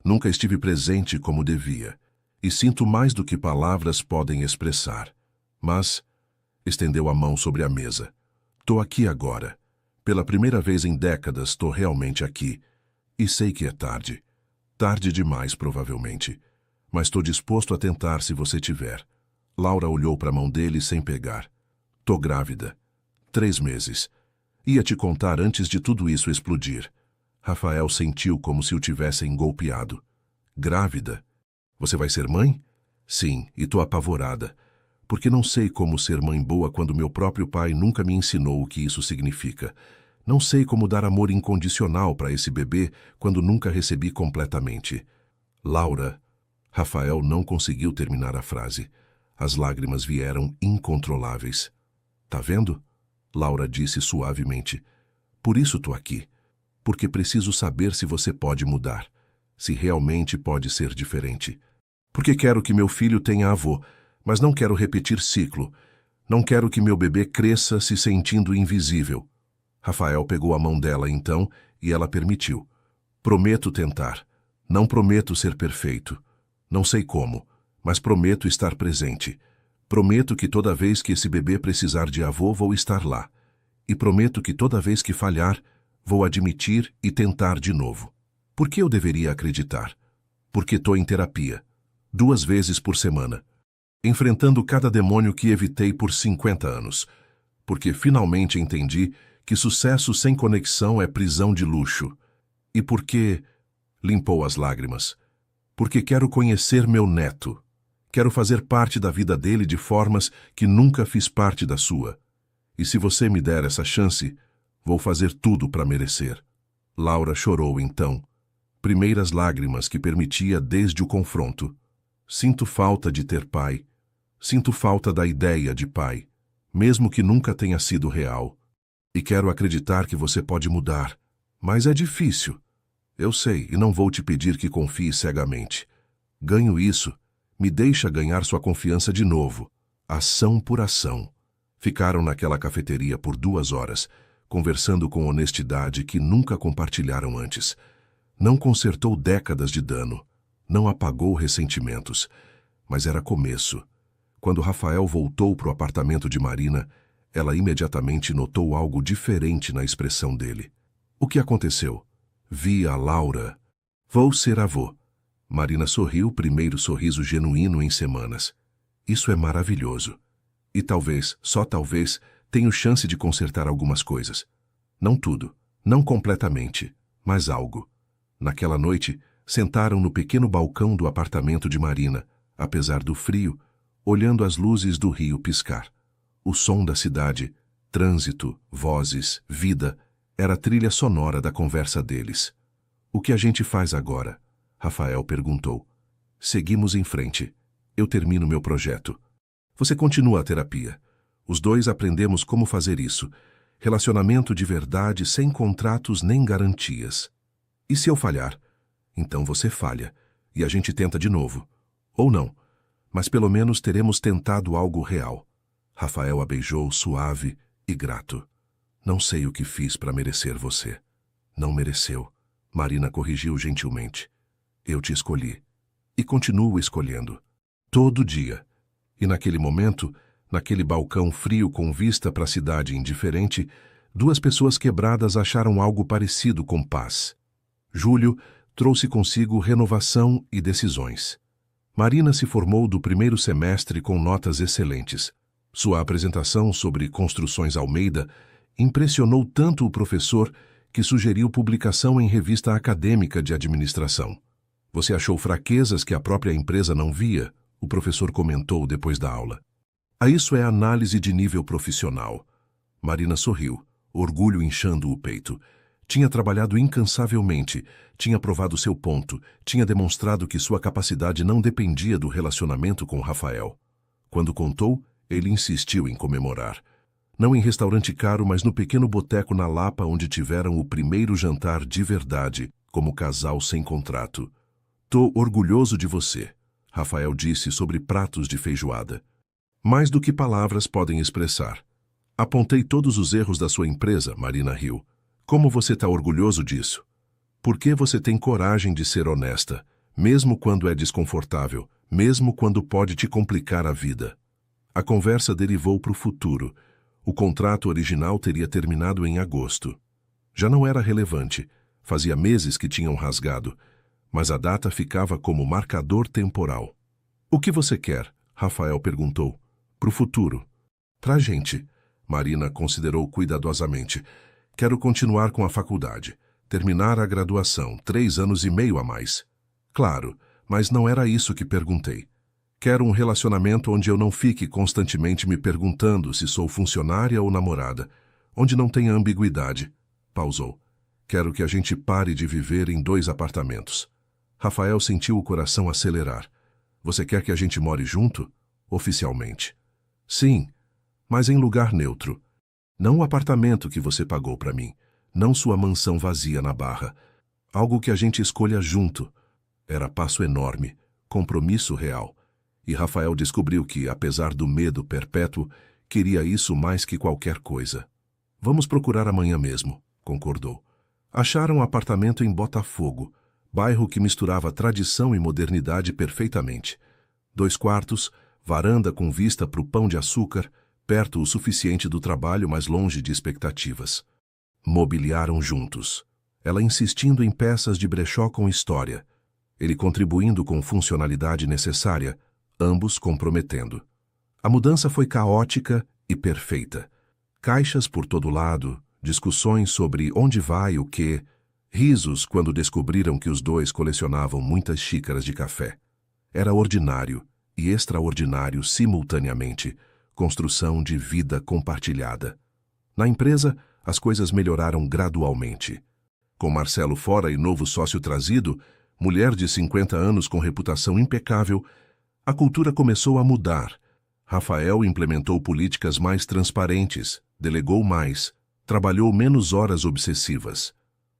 Nunca estive presente como devia. E sinto mais do que palavras podem expressar. Mas estendeu a mão sobre a mesa. Tô aqui agora. Pela primeira vez em décadas, estou realmente aqui. E sei que é tarde. Tarde demais, provavelmente. Mas estou disposto a tentar se você tiver. Laura olhou para a mão dele sem pegar. Tô grávida. 3 meses. Ia te contar antes de tudo isso explodir. Rafael sentiu como se o tivessem golpeado. Grávida? Você vai ser mãe? Sim, e tô apavorada. Porque não sei como ser mãe boa quando meu próprio pai nunca me ensinou o que isso significa. Não sei como dar amor incondicional para esse bebê quando nunca recebi completamente. Laura. Rafael não conseguiu terminar a frase. As lágrimas vieram incontroláveis. Tá vendo? Laura disse suavemente. Por isso tô aqui. Porque preciso saber se você pode mudar. Se realmente pode ser diferente. Porque quero que meu filho tenha avô, mas não quero repetir ciclo. Não quero que meu bebê cresça se sentindo invisível. Rafael pegou a mão dela então e ela permitiu. Prometo tentar. Não prometo ser perfeito. Não sei como, mas prometo estar presente. Prometo que toda vez que esse bebê precisar de avô, vou estar lá. E prometo que toda vez que falhar, vou admitir e tentar de novo. Por que eu deveria acreditar? Porque estou em terapia. 2 vezes por semana. Enfrentando cada demônio que evitei por 50 anos. Porque finalmente entendi que sucesso sem conexão é prisão de luxo. E porque limpou as lágrimas. Porque quero conhecer meu neto. Quero fazer parte da vida dele de formas que nunca fiz parte da sua. E se você me der essa chance, vou fazer tudo para merecer. Laura chorou então. Primeiras lágrimas que permitia desde o confronto. Sinto falta de ter pai. Sinto falta da ideia de pai, mesmo que nunca tenha sido real. E quero acreditar que você pode mudar. Mas é difícil. Eu sei, e não vou te pedir que confie cegamente. Ganho isso. Me deixa ganhar sua confiança de novo. Ação por ação. Ficaram naquela cafeteria por 2 horas, conversando com honestidade que nunca compartilharam antes. Não consertou décadas de dano. Não apagou ressentimentos. Mas era começo. Quando Rafael voltou para o apartamento de Marina, ela imediatamente notou algo diferente na expressão dele. O que aconteceu? Vi a Laura. Vou ser avô. Marina sorriu, primeiro sorriso genuíno em semanas. Isso é maravilhoso. E talvez, só talvez, tenho chance de consertar algumas coisas. Não tudo, não completamente, mas algo. Naquela noite, sentaram no pequeno balcão do apartamento de Marina, apesar do frio, olhando as luzes do rio piscar. O som da cidade, trânsito, vozes, vida, era a trilha sonora da conversa deles. O que a gente faz agora? Rafael perguntou. Seguimos em frente. Eu termino meu projeto. Você continua a terapia. Os dois aprendemos como fazer isso. Relacionamento de verdade sem contratos nem garantias. E se eu falhar? Então você falha. E a gente tenta de novo. Ou não. Mas pelo menos teremos tentado algo real. Rafael a beijou suave e grato. Não sei o que fiz para merecer você. Não mereceu. Marina corrigiu gentilmente. Eu te escolhi. E continuo escolhendo. Todo dia. E naquele momento, naquele balcão frio com vista para a cidade indiferente, 2 pessoas quebradas acharam algo parecido com paz. Julho trouxe consigo renovação e decisões. Marina se formou do primeiro semestre com notas excelentes. Sua apresentação sobre Construções Almeida impressionou tanto o professor que sugeriu publicação em revista acadêmica de administração. Você achou fraquezas que a própria empresa não via? O professor comentou depois da aula. Isso é análise de nível profissional. Marina sorriu, orgulho inchando o peito. Tinha trabalhado incansavelmente, tinha provado seu ponto, tinha demonstrado que sua capacidade não dependia do relacionamento com Rafael. Quando contou, ele insistiu em comemorar. Não em restaurante caro, mas no pequeno boteco na Lapa onde tiveram o primeiro jantar de verdade, como casal sem contrato. Tô orgulhoso de você, Rafael disse sobre pratos de feijoada. Mais do que palavras podem expressar. Apontei todos os erros da sua empresa, Marina riu. Como você está orgulhoso disso? Por que você tem coragem de ser honesta, mesmo quando é desconfortável, mesmo quando pode te complicar a vida? A conversa derivou para o futuro. O contrato original teria terminado em agosto. Já não era relevante. Fazia meses que tinham rasgado. Mas a data ficava como marcador temporal. O que você quer? Rafael perguntou. Pro futuro. Pra gente. Marina considerou cuidadosamente. Quero continuar com a faculdade. Terminar a graduação, 3 anos e meio a mais. Claro, mas não era isso que perguntei. Quero um relacionamento onde eu não fique constantemente me perguntando se sou funcionária ou namorada. Onde não tenha ambiguidade. Pausou. Quero que a gente pare de viver em 2 apartamentos. Rafael sentiu o coração acelerar. Você quer que a gente more junto? Oficialmente. Sim, mas em lugar neutro. Não o apartamento que você pagou para mim. Não sua mansão vazia na Barra. Algo que a gente escolha junto. Era passo enorme, compromisso real. E Rafael descobriu que, apesar do medo perpétuo, queria isso mais que qualquer coisa. Vamos procurar amanhã mesmo, concordou. Acharam um apartamento em Botafogo, bairro que misturava tradição e modernidade perfeitamente. 2 quartos, varanda com vista para o Pão de Açúcar, perto o suficiente do trabalho, mas longe de expectativas. Mobiliaram juntos. Ela insistindo em peças de brechó com história. Ele contribuindo com funcionalidade necessária, ambos comprometendo. A mudança foi caótica e perfeita. Caixas por todo lado, discussões sobre onde vai o quê. Risos quando descobriram que os dois colecionavam muitas xícaras de café. Era ordinário e extraordinário simultaneamente, construção de vida compartilhada. Na empresa, as coisas melhoraram gradualmente. Com Marcelo fora e novo sócio trazido, mulher de 50 anos com reputação impecável, a cultura começou a mudar. Rafael implementou políticas mais transparentes, delegou mais, trabalhou menos horas obsessivas.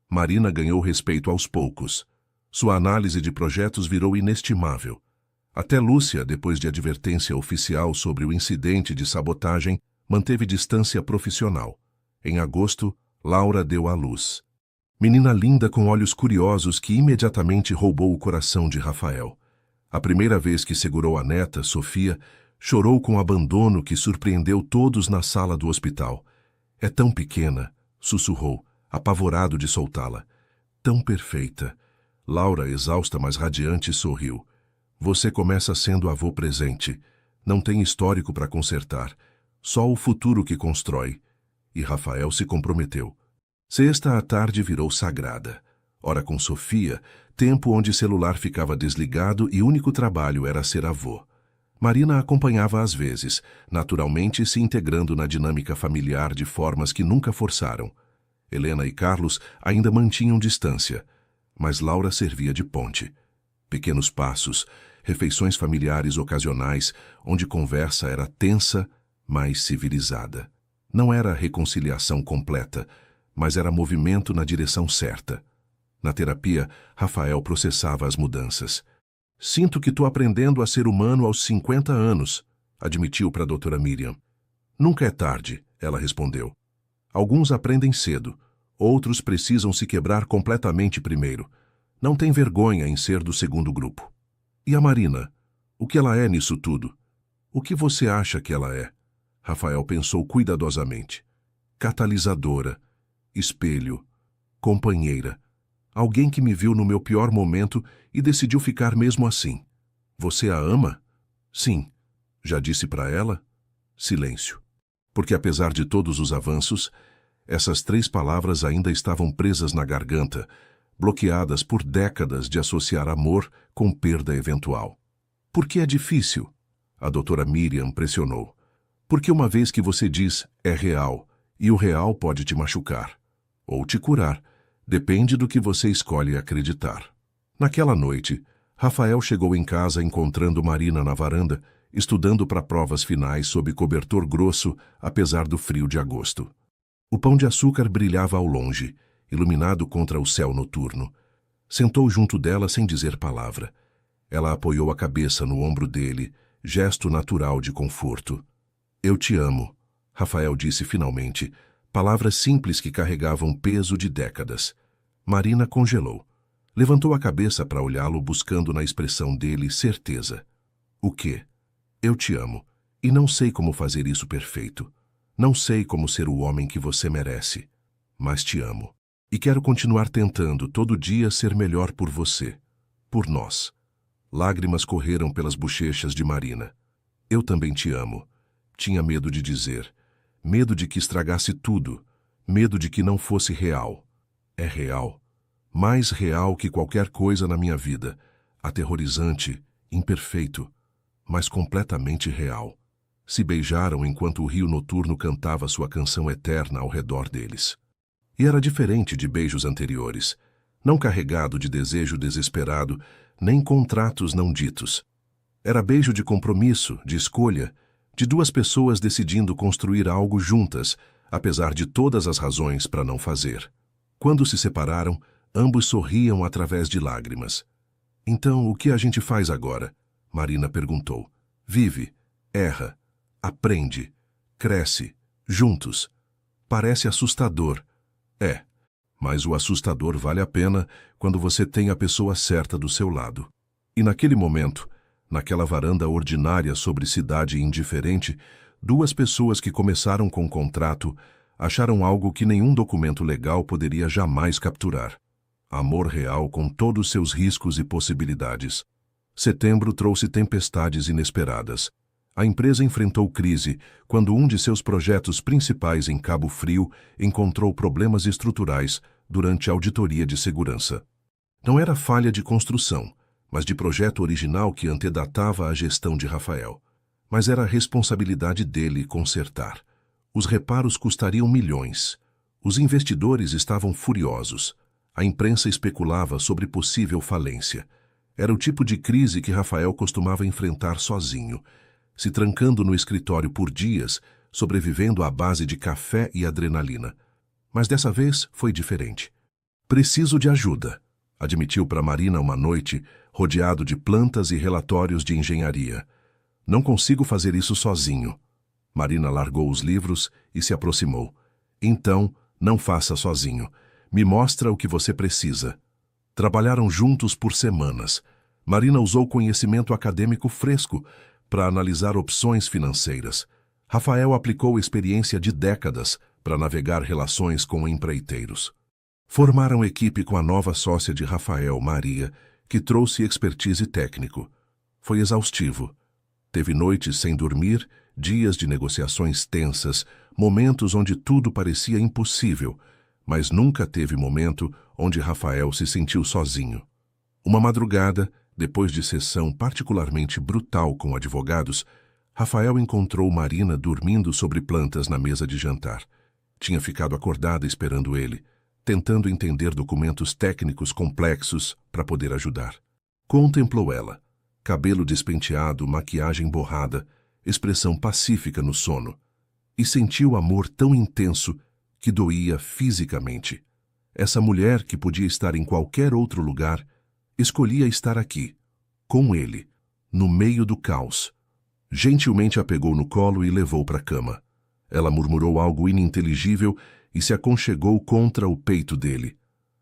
Marina ganhou respeito aos poucos. Sua análise de projetos virou inestimável. Até Lúcia, depois de advertência oficial sobre o incidente de sabotagem, manteve distância profissional. Em agosto, Laura deu à luz. Menina linda com olhos curiosos que imediatamente roubou o coração de Rafael. A primeira vez que segurou a neta, Sofia, chorou com abandono que surpreendeu todos na sala do hospital. É tão pequena, sussurrou, apavorado de soltá-la. Tão perfeita. Laura, exausta mas radiante, sorriu. Você começa sendo avô presente. Não tem histórico para consertar. Só o futuro que constrói. E Rafael se comprometeu. Sexta à tarde virou sagrada. Ora com Sofia, tempo onde celular ficava desligado e único trabalho era ser avô. Marina acompanhava às vezes, naturalmente se integrando na dinâmica familiar de formas que nunca forçaram. Helena e Carlos ainda mantinham distância, mas Laura servia de ponte. Pequenos passos, refeições familiares ocasionais, onde conversa era tensa, mas civilizada. Não era reconciliação completa, mas era movimento na direção certa. Na terapia, Rafael processava as mudanças. Sinto que estou aprendendo a ser humano aos 50 anos, admitiu para a doutora Miriam. Nunca é tarde, ela respondeu. Alguns aprendem cedo, outros precisam se quebrar completamente primeiro. Não tem vergonha em ser do segundo grupo. E a Marina? O que ela é nisso tudo? O que você acha que ela é? Rafael pensou cuidadosamente. Catalisadora, espelho, companheira. Alguém que me viu no meu pior momento e decidiu ficar mesmo assim. Você a ama? Sim. Já disse para ela? Silêncio. Porque apesar de todos os avanços, essas 3 palavras ainda estavam presas na garganta, bloqueadas por décadas de associar amor com perda eventual. Por que é difícil? A doutora Miriam pressionou. Porque uma vez que você diz é real, e o real pode te machucar, ou te curar, depende do que você escolhe acreditar. Naquela noite, Rafael chegou em casa encontrando Marina na varanda, estudando para provas finais sob cobertor grosso, apesar do frio de agosto. O pão de açúcar brilhava ao longe, iluminado contra o céu noturno. Sentou junto dela sem dizer palavra. Ela apoiou a cabeça no ombro dele, gesto natural de conforto. Eu te amo, Rafael disse finalmente, palavras simples que carregavam peso de décadas. Marina congelou. Levantou a cabeça para olhá-lo, buscando na expressão dele certeza. O quê? Eu te amo, e não sei como fazer isso perfeito. Não sei como ser o homem que você merece. Mas te amo. E quero continuar tentando todo dia ser melhor por você. Por nós. Lágrimas correram pelas bochechas de Marina. Eu também te amo. Tinha medo de dizer. Medo de que estragasse tudo. Medo de que não fosse real. É real. Mais real que qualquer coisa na minha vida. Aterrorizante, imperfeito, mas completamente real. Se beijaram enquanto o rio noturno cantava sua canção eterna ao redor deles. E era diferente de beijos anteriores, não carregado de desejo desesperado, nem contratos não ditos. Era beijo de compromisso, de escolha, de 2 pessoas decidindo construir algo juntas, apesar de todas as razões para não fazer. Quando se separaram, ambos sorriam através de lágrimas. Então, o que a gente faz agora? Marina perguntou. Vive, erra, aprende, cresce, juntos. Parece assustador. É, mas o assustador vale a pena quando você tem a pessoa certa do seu lado. E naquele momento, naquela varanda ordinária sobre cidade indiferente, 2 pessoas que começaram com contrato acharam algo que nenhum documento legal poderia jamais capturar. Amor real com todos seus riscos e possibilidades. Setembro trouxe tempestades inesperadas. A empresa enfrentou crise quando um de seus projetos principais em Cabo Frio encontrou problemas estruturais, durante a auditoria de segurança. Não era falha de construção, mas de projeto original que antedatava a gestão de Rafael. Mas era a responsabilidade dele consertar. Os reparos custariam milhões. Os investidores estavam furiosos. A imprensa especulava sobre possível falência. Era o tipo de crise que Rafael costumava enfrentar sozinho, se trancando no escritório por dias, sobrevivendo à base de café e adrenalina. Mas dessa vez foi diferente. Preciso de ajuda, admitiu para Marina uma noite, rodeado de plantas e relatórios de engenharia. Não consigo fazer isso sozinho. Marina largou os livros e se aproximou. Então, não faça sozinho. Me mostra o que você precisa. Trabalharam juntos por semanas. Marina usou conhecimento acadêmico fresco para analisar opções financeiras. Rafael aplicou experiência de décadas para navegar relações com empreiteiros. Formaram equipe com a nova sócia de Rafael, Maria, que trouxe expertise técnico. Foi exaustivo. Teve noites sem dormir, dias de negociações tensas, momentos onde tudo parecia impossível, mas nunca teve momento onde Rafael se sentiu sozinho. Uma madrugada, depois de sessão particularmente brutal com advogados, Rafael encontrou Marina dormindo sobre plantas na mesa de jantar. Tinha ficado acordada esperando ele, tentando entender documentos técnicos complexos para poder ajudar. Contemplou ela. Cabelo despenteado, maquiagem borrada, expressão pacífica no sono. E sentiu amor tão intenso que doía fisicamente. Essa mulher, que podia estar em qualquer outro lugar, escolhia estar aqui, com ele, no meio do caos. Gentilmente a pegou no colo e levou para a cama. Ela murmurou algo ininteligível e se aconchegou contra o peito dele.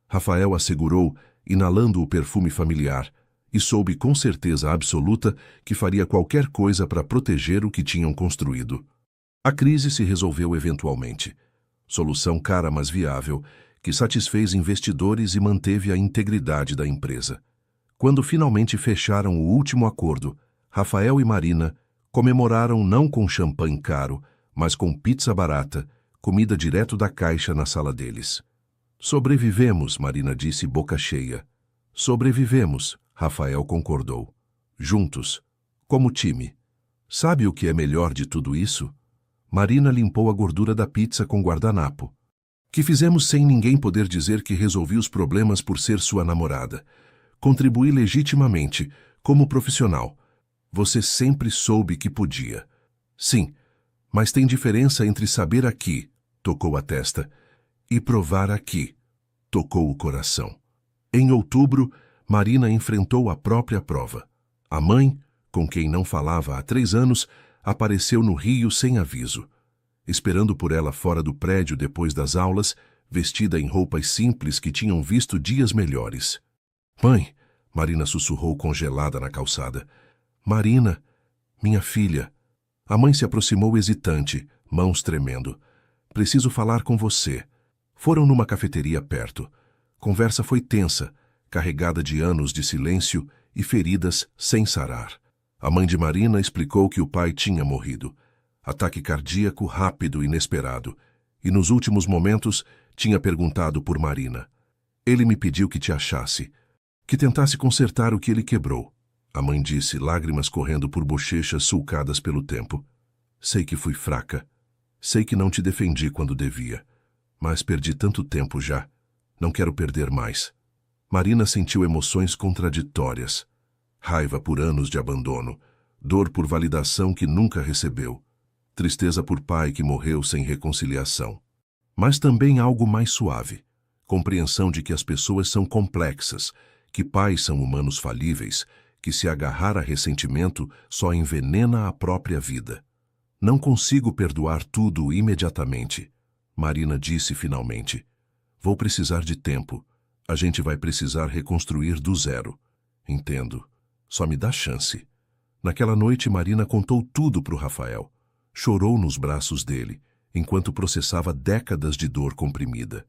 Rafael a segurou, inalando o perfume familiar, e soube com certeza absoluta que faria qualquer coisa para proteger o que tinham construído. A crise se resolveu eventualmente. Solução cara, mas viável, que satisfez investidores e manteve a integridade da empresa. Quando finalmente fecharam o último acordo, Rafael e Marina comemoraram não com champanhe caro, mas com pizza barata, comida direto da caixa na sala deles. Sobrevivemos, Marina disse boca cheia. Sobrevivemos, Rafael concordou. Juntos, como time. Sabe o que é melhor de tudo isso? Marina limpou a gordura da pizza com guardanapo. Que fizemos sem ninguém poder dizer que resolvi os problemas por ser sua namorada. Contribuí legitimamente, como profissional. Você sempre soube que podia. Sim, mas tem diferença entre saber aqui, tocou a testa, e provar aqui, tocou o coração. Em outubro, Marina enfrentou a própria prova. A mãe, com quem não falava há 3 anos, apareceu no Rio sem aviso. Esperando por ela fora do prédio depois das aulas, vestida em roupas simples que tinham visto dias melhores. Mãe, Marina sussurrou congelada na calçada. Marina, minha filha. A mãe se aproximou hesitante, mãos tremendo. Preciso falar com você. Foram numa cafeteria perto. Conversa foi tensa, carregada de anos de silêncio e feridas sem sarar. A mãe de Marina explicou que o pai tinha morrido. Ataque cardíaco rápido e inesperado. E nos últimos momentos tinha perguntado por Marina. Ele me pediu que te achasse, que tentasse consertar o que ele quebrou. A mãe disse, lágrimas correndo por bochechas sulcadas pelo tempo. Sei que fui fraca. Sei que não te defendi quando devia. Mas perdi tanto tempo já. Não quero perder mais. Marina sentiu emoções contraditórias. Raiva por anos de abandono. Dor por validação que nunca recebeu. Tristeza por pai que morreu sem reconciliação. Mas também algo mais suave. Compreensão de que as pessoas são complexas, que pais são humanos falíveis, que se agarrar a ressentimento só envenena a própria vida. Não consigo perdoar tudo imediatamente, Marina disse finalmente. Vou precisar de tempo. A gente vai precisar reconstruir do zero. Entendo. Só me dá chance. Naquela noite, Marina contou tudo para o Rafael. Chorou nos braços dele, enquanto processava décadas de dor comprimida.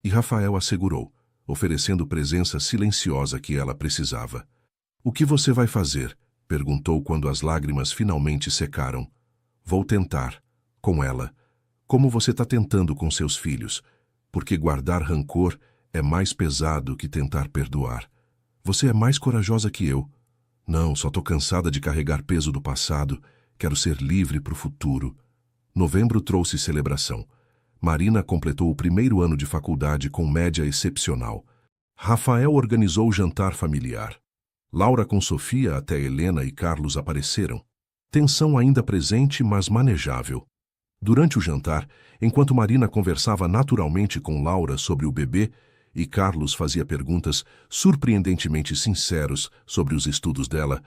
E Rafael assegurou, oferecendo presença silenciosa que ela precisava. O que você vai fazer? Perguntou quando as lágrimas finalmente secaram. Vou tentar, com ela, como você está tentando com seus filhos, porque guardar rancor É mais pesado que tentar perdoar. Você é mais corajosa que eu. Não, só tô cansada de carregar peso do passado. Quero ser livre para o futuro. Novembro trouxe celebração. Marina completou o primeiro ano de faculdade com média excepcional. Rafael organizou o jantar familiar. Laura com Sofia até Helena e Carlos apareceram. Tensão ainda presente, mas manejável. Durante o jantar, enquanto Marina conversava naturalmente com Laura sobre o bebê e Carlos fazia perguntas surpreendentemente sinceros sobre os estudos dela,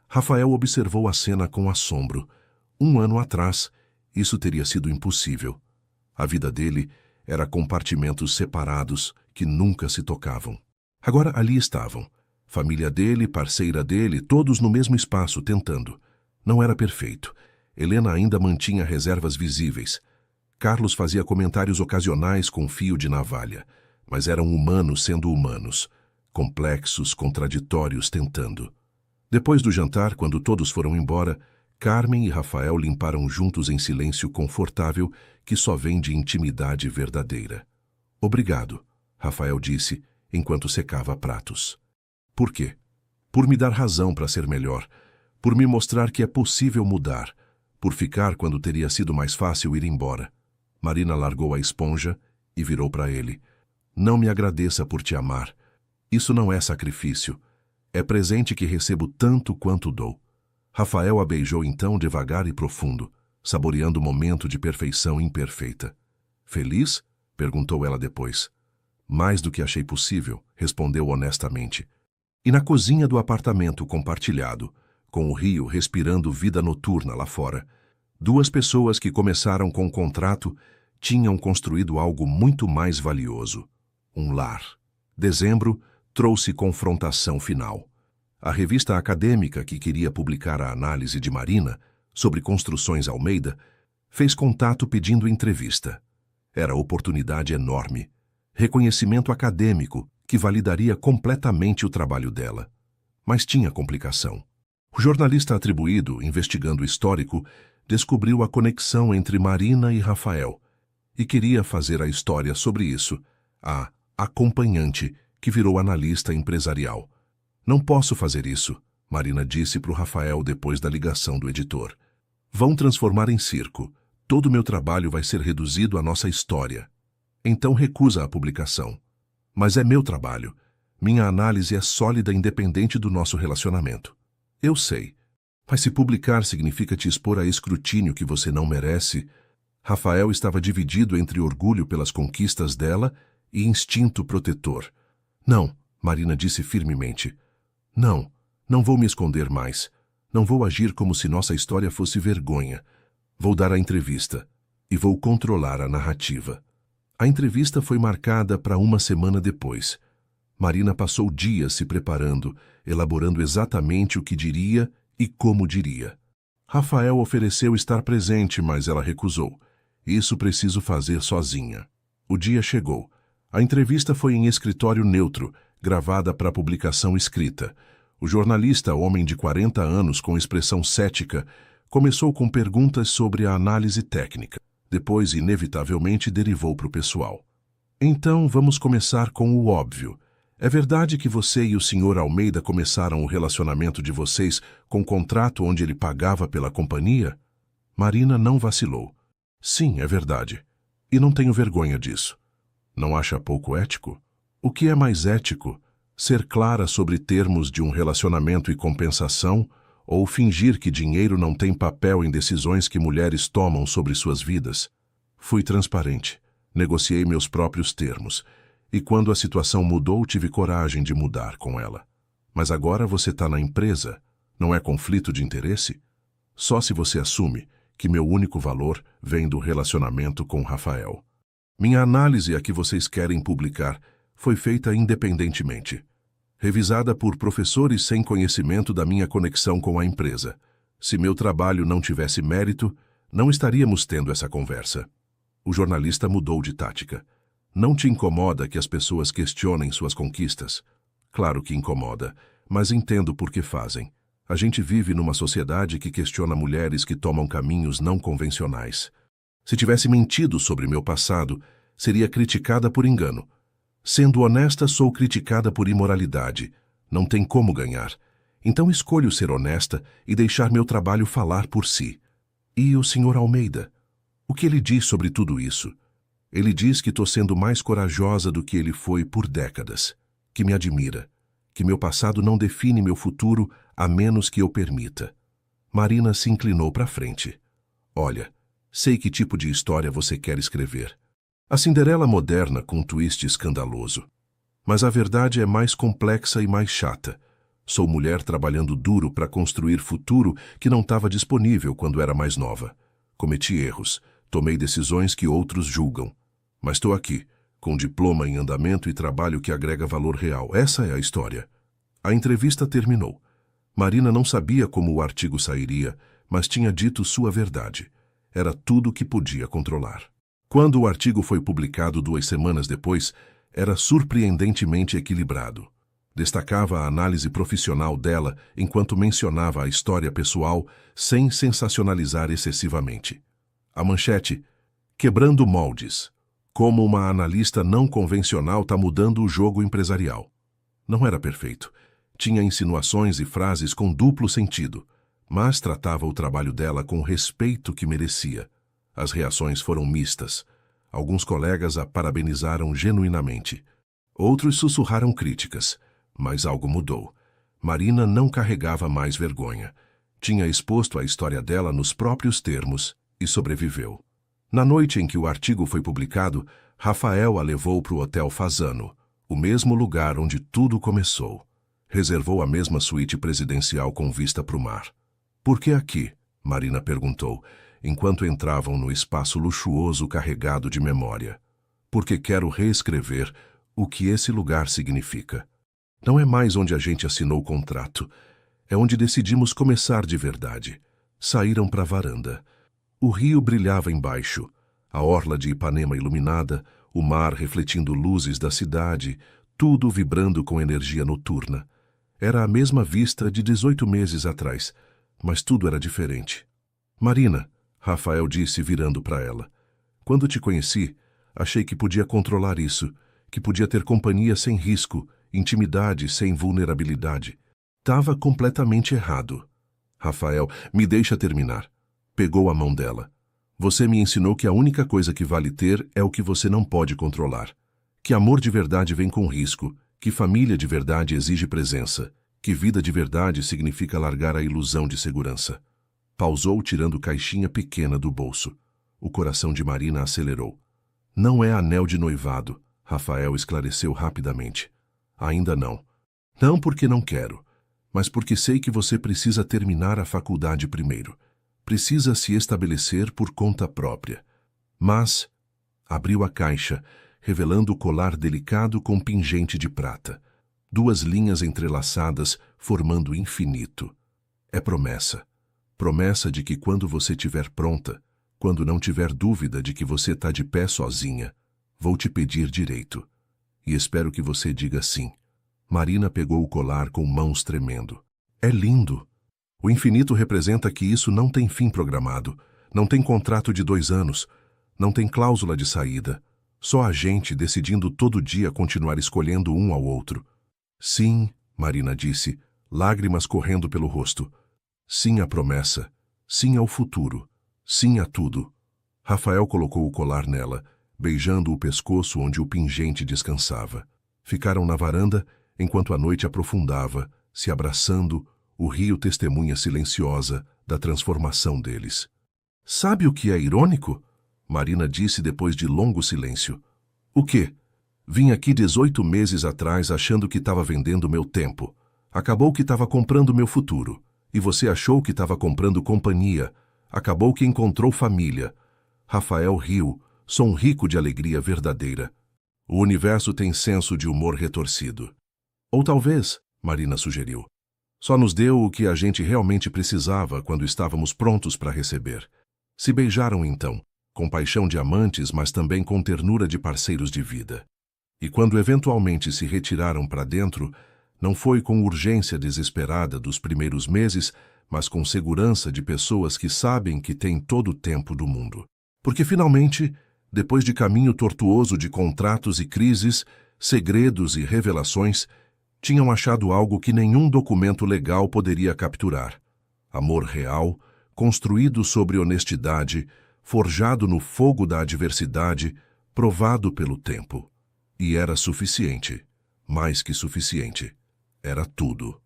Rafael observou a cena com assombro. 1 ano atrás, isso teria sido impossível. A vida dele era compartimentos separados que nunca se tocavam. Agora ali estavam. Família dele, parceira dele, todos no mesmo espaço, tentando. Não era perfeito. Helena ainda mantinha reservas visíveis. Carlos fazia comentários ocasionais com fio de navalha, mas eram humanos sendo humanos, complexos, contraditórios, tentando. Depois do jantar, quando todos foram embora, Carmen e Rafael limparam juntos em silêncio confortável que só vem de intimidade verdadeira. Obrigado, Rafael disse, enquanto secava pratos. Por quê? Por me dar razão para ser melhor, por me mostrar que é possível mudar, por ficar quando teria sido mais fácil ir embora. Marina largou a esponja e virou para ele. Não me agradeça por te amar. Isso não é sacrifício. É presente que recebo tanto quanto dou. Rafael a beijou então devagar e profundo, saboreando o momento de perfeição imperfeita. Feliz? Perguntou ela depois. Mais do que achei possível, respondeu honestamente. E na cozinha do apartamento compartilhado, com o rio respirando vida noturna lá fora, 2 pessoas que começaram com um contrato tinham construído algo muito mais valioso. Um lar. Dezembro trouxe confrontação final. A revista acadêmica que queria publicar a análise de Marina sobre Construções Almeida fez contato pedindo entrevista. Era oportunidade enorme. Reconhecimento acadêmico que validaria completamente o trabalho dela. Mas tinha complicação. O jornalista atribuído, investigando o histórico, descobriu a conexão entre Marina e Rafael e queria fazer a história sobre isso, a acompanhante que virou analista empresarial. Não posso fazer isso, Marina disse para o Rafael depois da ligação do editor. Vão transformar em circo. Todo o meu trabalho vai ser reduzido à nossa história. Então recusa a publicação. Mas é meu trabalho. Minha análise é sólida e independente do nosso relacionamento. Eu sei. Mas se publicar significa te expor a escrutínio que você não merece... Rafael estava dividido entre orgulho pelas conquistas dela e instinto protetor. Não, Marina disse firmemente. Não, não vou me esconder mais. Não vou agir como se nossa história fosse vergonha. Vou dar a entrevista e vou controlar a narrativa. A entrevista foi marcada para 1 semana depois. Marina passou dias se preparando, elaborando exatamente o que diria e como diria. Rafael ofereceu estar presente, mas ela recusou. Isso preciso fazer sozinha. O dia chegou. A entrevista foi em escritório neutro, gravada para publicação escrita. O jornalista, homem de 40 anos com expressão cética, começou com perguntas sobre a análise técnica. Depois, inevitavelmente, derivou para o pessoal. Então, vamos começar com o óbvio. É verdade que você e o Sr. Almeida começaram o relacionamento de vocês com um contrato onde ele pagava pela companhia? Marina não vacilou. Sim, é verdade. E não tenho vergonha disso. Não acha pouco ético? O que é mais ético? Ser clara sobre termos de um relacionamento e compensação, ou fingir que dinheiro não tem papel em decisões que mulheres tomam sobre suas vidas? Fui transparente. Negociei meus próprios termos. E quando a situação mudou, tive coragem de mudar com ela. Mas agora você está na empresa. Não é conflito de interesse? Só se você assume que meu único valor vem do relacionamento com Rafael. Minha análise, a que vocês querem publicar, foi feita independentemente. Revisada por professores sem conhecimento da minha conexão com a empresa. Se meu trabalho não tivesse mérito, não estaríamos tendo essa conversa. O jornalista mudou de tática. Não te incomoda que as pessoas questionem suas conquistas? Claro que incomoda, mas entendo por que fazem. A gente vive numa sociedade que questiona mulheres que tomam caminhos não convencionais. Se tivesse mentido sobre meu passado, seria criticada por engano. Sendo honesta, sou criticada por imoralidade. Não tem como ganhar. Então escolho ser honesta e deixar meu trabalho falar por si. E o Sr. Almeida? O que ele diz sobre tudo isso? Ele diz que estou sendo mais corajosa do que ele foi por décadas, que me admira, que meu passado não define meu futuro a menos que eu permita. Marina se inclinou para frente. Olha, sei que tipo de história você quer escrever. A Cinderela moderna com um twist escandaloso. Mas a verdade é mais complexa e mais chata. Sou mulher trabalhando duro para construir futuro que não estava disponível quando era mais nova. Cometi erros, tomei decisões que outros julgam. Mas estou aqui, com diploma em andamento e trabalho que agrega valor real. Essa é a história. A entrevista terminou. Marina não sabia como o artigo sairia, mas tinha dito sua verdade. Era tudo o que podia controlar. Quando o artigo foi publicado 2 semanas depois, era surpreendentemente equilibrado. Destacava a análise profissional dela enquanto mencionava a história pessoal sem sensacionalizar excessivamente. A manchete: quebrando moldes. Como uma analista não convencional está mudando o jogo empresarial. Não era perfeito. Tinha insinuações e frases com duplo sentido, mas tratava o trabalho dela com o respeito que merecia. As reações foram mistas. Alguns colegas a parabenizaram genuinamente. Outros sussurraram críticas, mas algo mudou. Marina não carregava mais vergonha. Tinha exposto a história dela nos próprios termos e sobreviveu. Na noite em que o artigo foi publicado, Rafael a levou para o Hotel Fasano, o mesmo lugar onde tudo começou. Reservou a mesma suíte presidencial com vista para o mar. Por que aqui? Marina perguntou, enquanto entravam no espaço luxuoso carregado de memória. Porque quero reescrever o que esse lugar significa. Não é mais onde a gente assinou o contrato. É onde decidimos começar de verdade. Saíram para a varanda. O rio brilhava embaixo, a orla de Ipanema iluminada, o mar refletindo luzes da cidade, tudo vibrando com energia noturna. Era a mesma vista de 18 meses atrás, mas tudo era diferente. Marina, Rafael disse virando para ela, quando te conheci, achei que podia controlar isso, que podia ter companhia sem risco, intimidade sem vulnerabilidade. Tava completamente errado. Rafael, me deixa terminar. Pegou a mão dela. Você me ensinou que a única coisa que vale ter é o que você não pode controlar. Que amor de verdade vem com risco, que família de verdade exige presença, que vida de verdade significa largar a ilusão de segurança. Pausou tirando caixinha pequena do bolso. O coração de Marina acelerou. Não é anel de noivado, Rafael esclareceu rapidamente. Ainda não. Não porque não quero, mas porque sei que você precisa terminar a faculdade primeiro. Precisa se estabelecer por conta própria. Mas abriu a caixa, revelando o colar delicado com pingente de prata. 2 linhas entrelaçadas, formando infinito. É promessa. Promessa de que quando você estiver pronta, quando não tiver dúvida de que você está de pé sozinha, vou te pedir direito. E espero que você diga sim. Marina pegou o colar com mãos tremendo. É lindo. O infinito representa que isso não tem fim programado, não tem contrato de 2 anos, não tem cláusula de saída. Só a gente decidindo todo dia continuar escolhendo um ao outro. Sim, Marina disse, lágrimas correndo pelo rosto. Sim à promessa, sim ao futuro, sim a tudo. Rafael colocou o colar nela, beijando o pescoço onde o pingente descansava. Ficaram na varanda enquanto a noite aprofundava, se abraçando, o rio testemunha silenciosa da transformação deles. Sabe o que é irônico? Marina disse depois de longo silêncio. O quê? Vim aqui 18 meses atrás achando que estava vendendo meu tempo. Acabou que estava comprando meu futuro. E você achou que estava comprando companhia. Acabou que encontrou família. Rafael riu, som rico de alegria verdadeira. O universo tem senso de humor retorcido. Ou talvez, Marina sugeriu, só nos deu o que a gente realmente precisava quando estávamos prontos para receber. Se beijaram então, com paixão de amantes, mas também com ternura de parceiros de vida. E quando eventualmente se retiraram para dentro, não foi com urgência desesperada dos primeiros meses, mas com segurança de pessoas que sabem que têm todo o tempo do mundo. Porque finalmente, depois de caminho tortuoso de contratos e crises, segredos e revelações, tinham achado algo que nenhum documento legal poderia capturar: amor real, construído sobre honestidade, forjado no fogo da adversidade, provado pelo tempo. E era suficiente, mais que suficiente. Era tudo.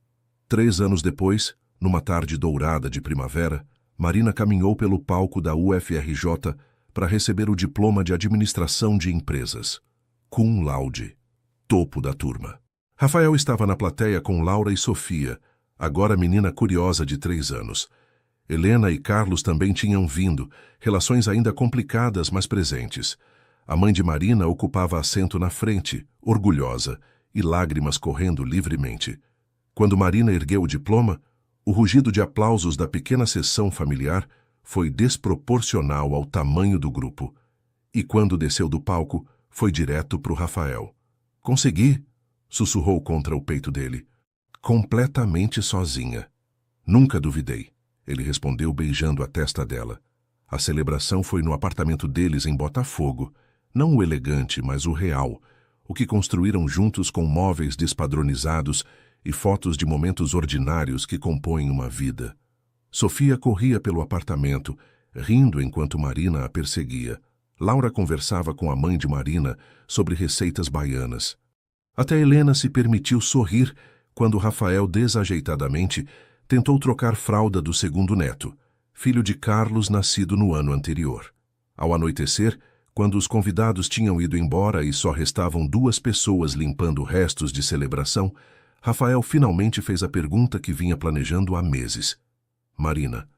3 anos depois, numa tarde dourada de primavera, Marina caminhou pelo palco da UFRJ para receber o diploma de administração de empresas. Cum laude. Topo da turma. Rafael estava na plateia com Laura e Sofia, agora menina curiosa de 3 anos. Helena e Carlos também tinham vindo, relações ainda complicadas, mas presentes. A mãe de Marina ocupava assento na frente, orgulhosa, e lágrimas correndo livremente. Quando Marina ergueu o diploma, o rugido de aplausos da pequena sessão familiar foi desproporcional ao tamanho do grupo. E quando desceu do palco, foi direto para o Rafael. "Consegui", sussurrou contra o peito dele. "Completamente sozinha." "Nunca duvidei", ele respondeu beijando a testa dela. A celebração foi no apartamento deles em Botafogo. Não o elegante, mas o real, o que construíram juntos com móveis despadronizados e fotos de momentos ordinários que compõem uma vida. Sofia corria pelo apartamento, rindo enquanto Marina a perseguia. Laura conversava com a mãe de Marina sobre receitas baianas. Até Helena se permitiu sorrir quando Rafael desajeitadamente tentou trocar fralda do segundo neto, filho de Carlos, nascido no ano anterior. Ao anoitecer, quando os convidados tinham ido embora e só restavam 2 pessoas limpando restos de celebração, Rafael finalmente fez a pergunta que vinha planejando há meses. "Marina."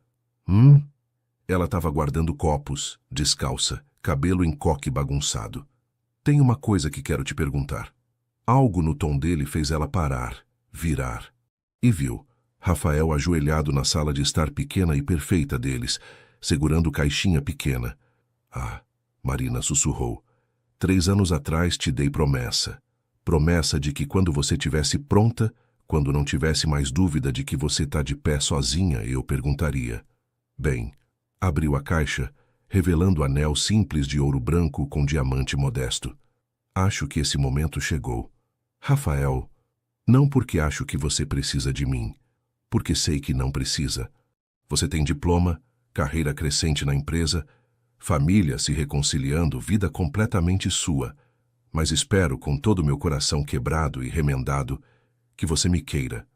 Ela estava guardando copos, descalça, cabelo em coque bagunçado. "Tem uma coisa que quero te perguntar." Algo no tom dele fez ela parar, virar. E viu Rafael ajoelhado na sala de estar pequena e perfeita deles, segurando caixinha pequena. "Ah," Marina sussurrou. "3 anos atrás te dei promessa. Promessa de que quando você tivesse pronta, quando não tivesse mais dúvida de que você está de pé sozinha, eu perguntaria." Bem, abriu a caixa, revelando o anel simples de ouro branco com diamante modesto. "Acho que esse momento chegou. Rafael, não porque acho que você precisa de mim, porque sei que não precisa. Você tem diploma, carreira crescente na empresa, família se reconciliando, vida completamente sua. Mas espero, com todo o meu coração quebrado e remendado, que você me queira,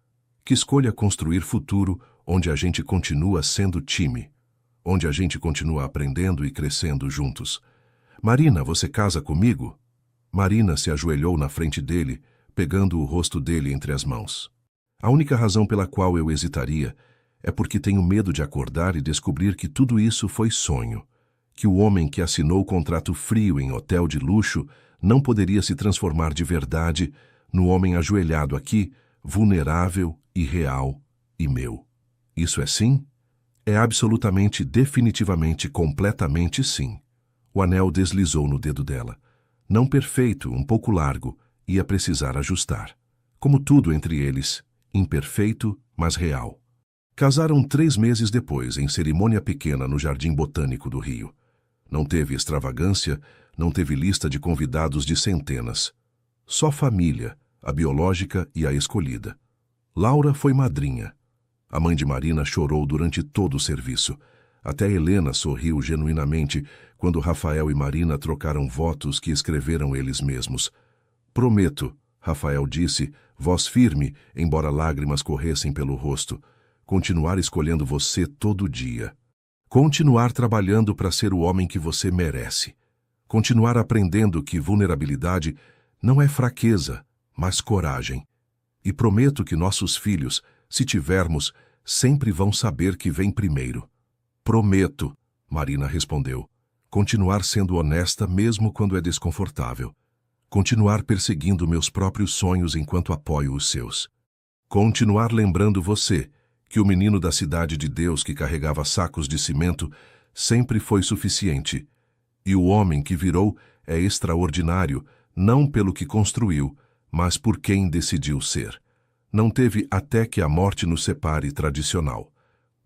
que escolha construir futuro onde a gente continua sendo time, onde a gente continua aprendendo e crescendo juntos. Marina, você casa comigo?" Marina se ajoelhou na frente dele, pegando o rosto dele entre as mãos. "A única razão pela qual eu hesitaria é porque tenho medo de acordar e descobrir que tudo isso foi sonho, que o homem que assinou o contrato frio em hotel de luxo não poderia se transformar de verdade no homem ajoelhado aqui, vulnerável e real e meu. Isso é sim? É absolutamente, definitivamente, completamente sim." O anel deslizou no dedo dela. Não perfeito, um pouco largo, ia precisar ajustar. Como tudo entre eles, imperfeito, mas real. Casaram 3 meses depois, em cerimônia pequena no Jardim Botânico do Rio. Não teve extravagância, não teve lista de convidados de centenas. Só família, a biológica e a escolhida. Laura foi madrinha. A mãe de Marina chorou durante todo o serviço. Até Helena sorriu genuinamente quando Rafael e Marina trocaram votos que escreveram eles mesmos. "Prometo", Rafael disse, voz firme, embora lágrimas corressem pelo rosto, "continuar escolhendo você todo dia. Continuar trabalhando para ser o homem que você merece. Continuar aprendendo que vulnerabilidade não é fraqueza, mas coragem. E prometo que nossos filhos, se tivermos, sempre vão saber que vem primeiro." "Prometo", Marina respondeu, "continuar sendo honesta mesmo quando é desconfortável. Continuar perseguindo meus próprios sonhos enquanto apoio os seus. Continuar lembrando você que o menino da cidade de Deus que carregava sacos de cimento sempre foi suficiente. E o homem que virou é extraordinário, não pelo que construiu, mas por quem decidiu ser. Não teve até que a morte nos separe tradicional.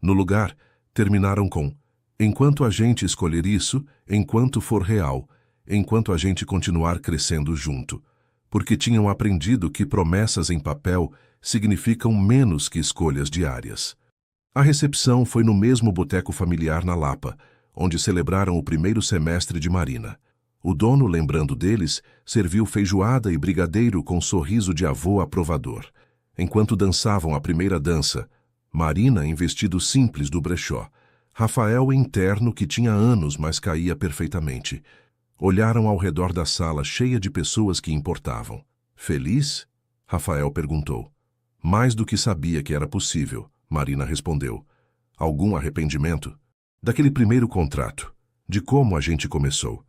No lugar, terminaram com: enquanto a gente escolher isso, enquanto for real, enquanto a gente continuar crescendo junto. porque tinham aprendido que promessas em papel significam menos que escolhas diárias. A recepção foi no mesmo boteco familiar na Lapa, onde celebraram o primeiro semestre de Marina. O dono, lembrando deles, serviu feijoada e brigadeiro com sorriso de avô aprovador. Enquanto dançavam a primeira dança, Marina em vestido simples do brechó, Rafael em terno que tinha anos, mas caía perfeitamente. Olharam ao redor da sala cheia de pessoas que importavam. Feliz? Rafael perguntou. Mais do que sabia que era possível, Marina respondeu. Algum arrependimento? Daquele primeiro contrato, de como a gente começou.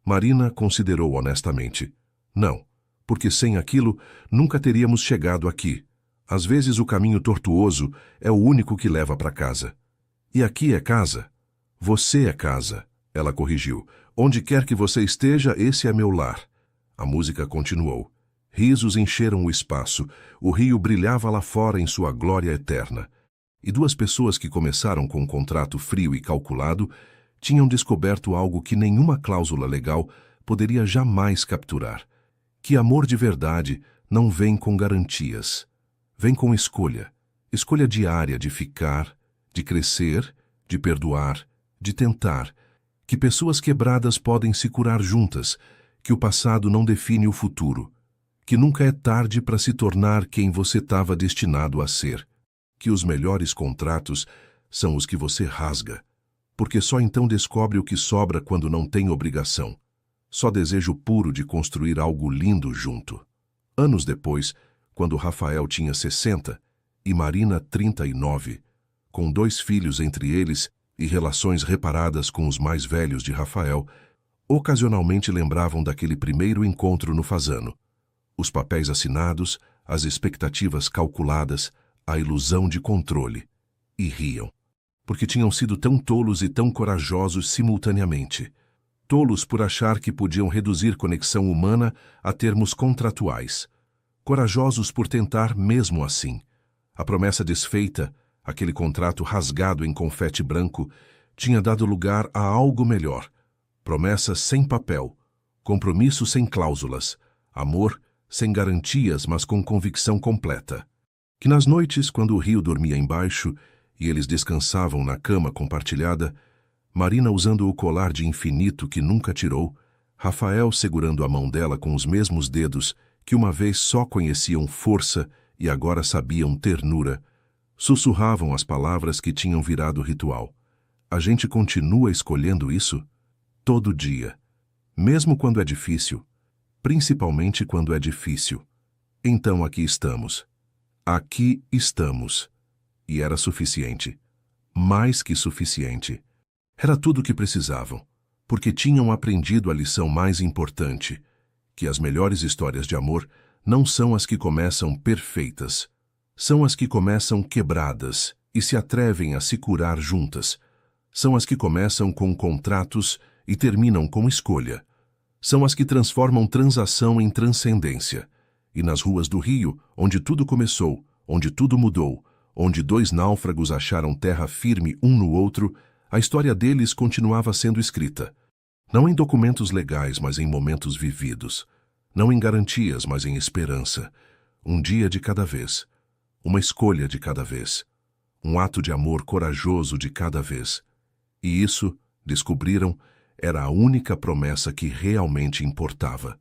Marina considerou honestamente. Não, porque sem aquilo nunca teríamos chegado aqui. Às vezes o caminho tortuoso é o único que leva para casa. E aqui é casa. Você é casa, ela corrigiu. Onde quer que você esteja, esse é meu lar. A música continuou. Risos encheram o espaço. O rio brilhava lá fora em sua glória eterna. E duas pessoas que começaram com um contrato frio e calculado tinham descoberto algo que nenhuma cláusula legal poderia jamais capturar. Que amor de verdade não vem com garantias. Vem com escolha. Escolha diária de ficar, de crescer, de perdoar, de tentar. Que pessoas quebradas podem se curar juntas, que o passado não define o futuro, que nunca é tarde para se tornar quem você estava destinado a ser, que os melhores contratos são os que você rasga, porque só então descobre o que sobra quando não tem obrigação. Só desejo puro de construir algo lindo junto. Anos depois, quando Rafael tinha 60 e Marina 39, com 2 filhos entre eles e relações reparadas com os mais velhos de Rafael, ocasionalmente lembravam daquele primeiro encontro no Fasano. Os papéis assinados, as expectativas calculadas, a ilusão de controle. E riam, porque tinham sido tão tolos e tão corajosos simultaneamente. Tolos por achar que podiam reduzir conexão humana a termos contratuais. Corajosos por tentar mesmo assim. A promessa desfeita, aquele contrato rasgado em confete branco, tinha dado lugar a algo melhor. Promessas sem papel, compromisso sem cláusulas, amor sem garantias, mas com convicção completa. Que nas noites, quando o rio dormia embaixo e eles descansavam na cama compartilhada, Marina usando o colar de infinito que nunca tirou, Rafael segurando a mão dela com os mesmos dedos que uma vez só conheciam força e agora sabiam ternura, sussurravam as palavras que tinham virado ritual. A gente continua escolhendo isso? Todo dia. Mesmo quando é difícil. Principalmente quando é difícil. Então aqui estamos. Aqui estamos. E era suficiente. Mais que suficiente. Era tudo o que precisavam. Porque tinham aprendido a lição mais importante. Que as melhores histórias de amor não são as que começam perfeitas. São as que começam quebradas e se atrevem a se curar juntas. São as que começam com contratos e terminam com escolha. São as que transformam transação em transcendência. E nas ruas do Rio, onde tudo começou, onde tudo mudou, onde 2 náufragos acharam terra firme um no outro, a história deles continuava sendo escrita. Não em documentos legais, mas em momentos vividos. Não em garantias, mas em esperança. Um dia de cada vez. Uma escolha de cada vez. Um ato de amor corajoso de cada vez. E isso, descobriram, era a única promessa que realmente importava.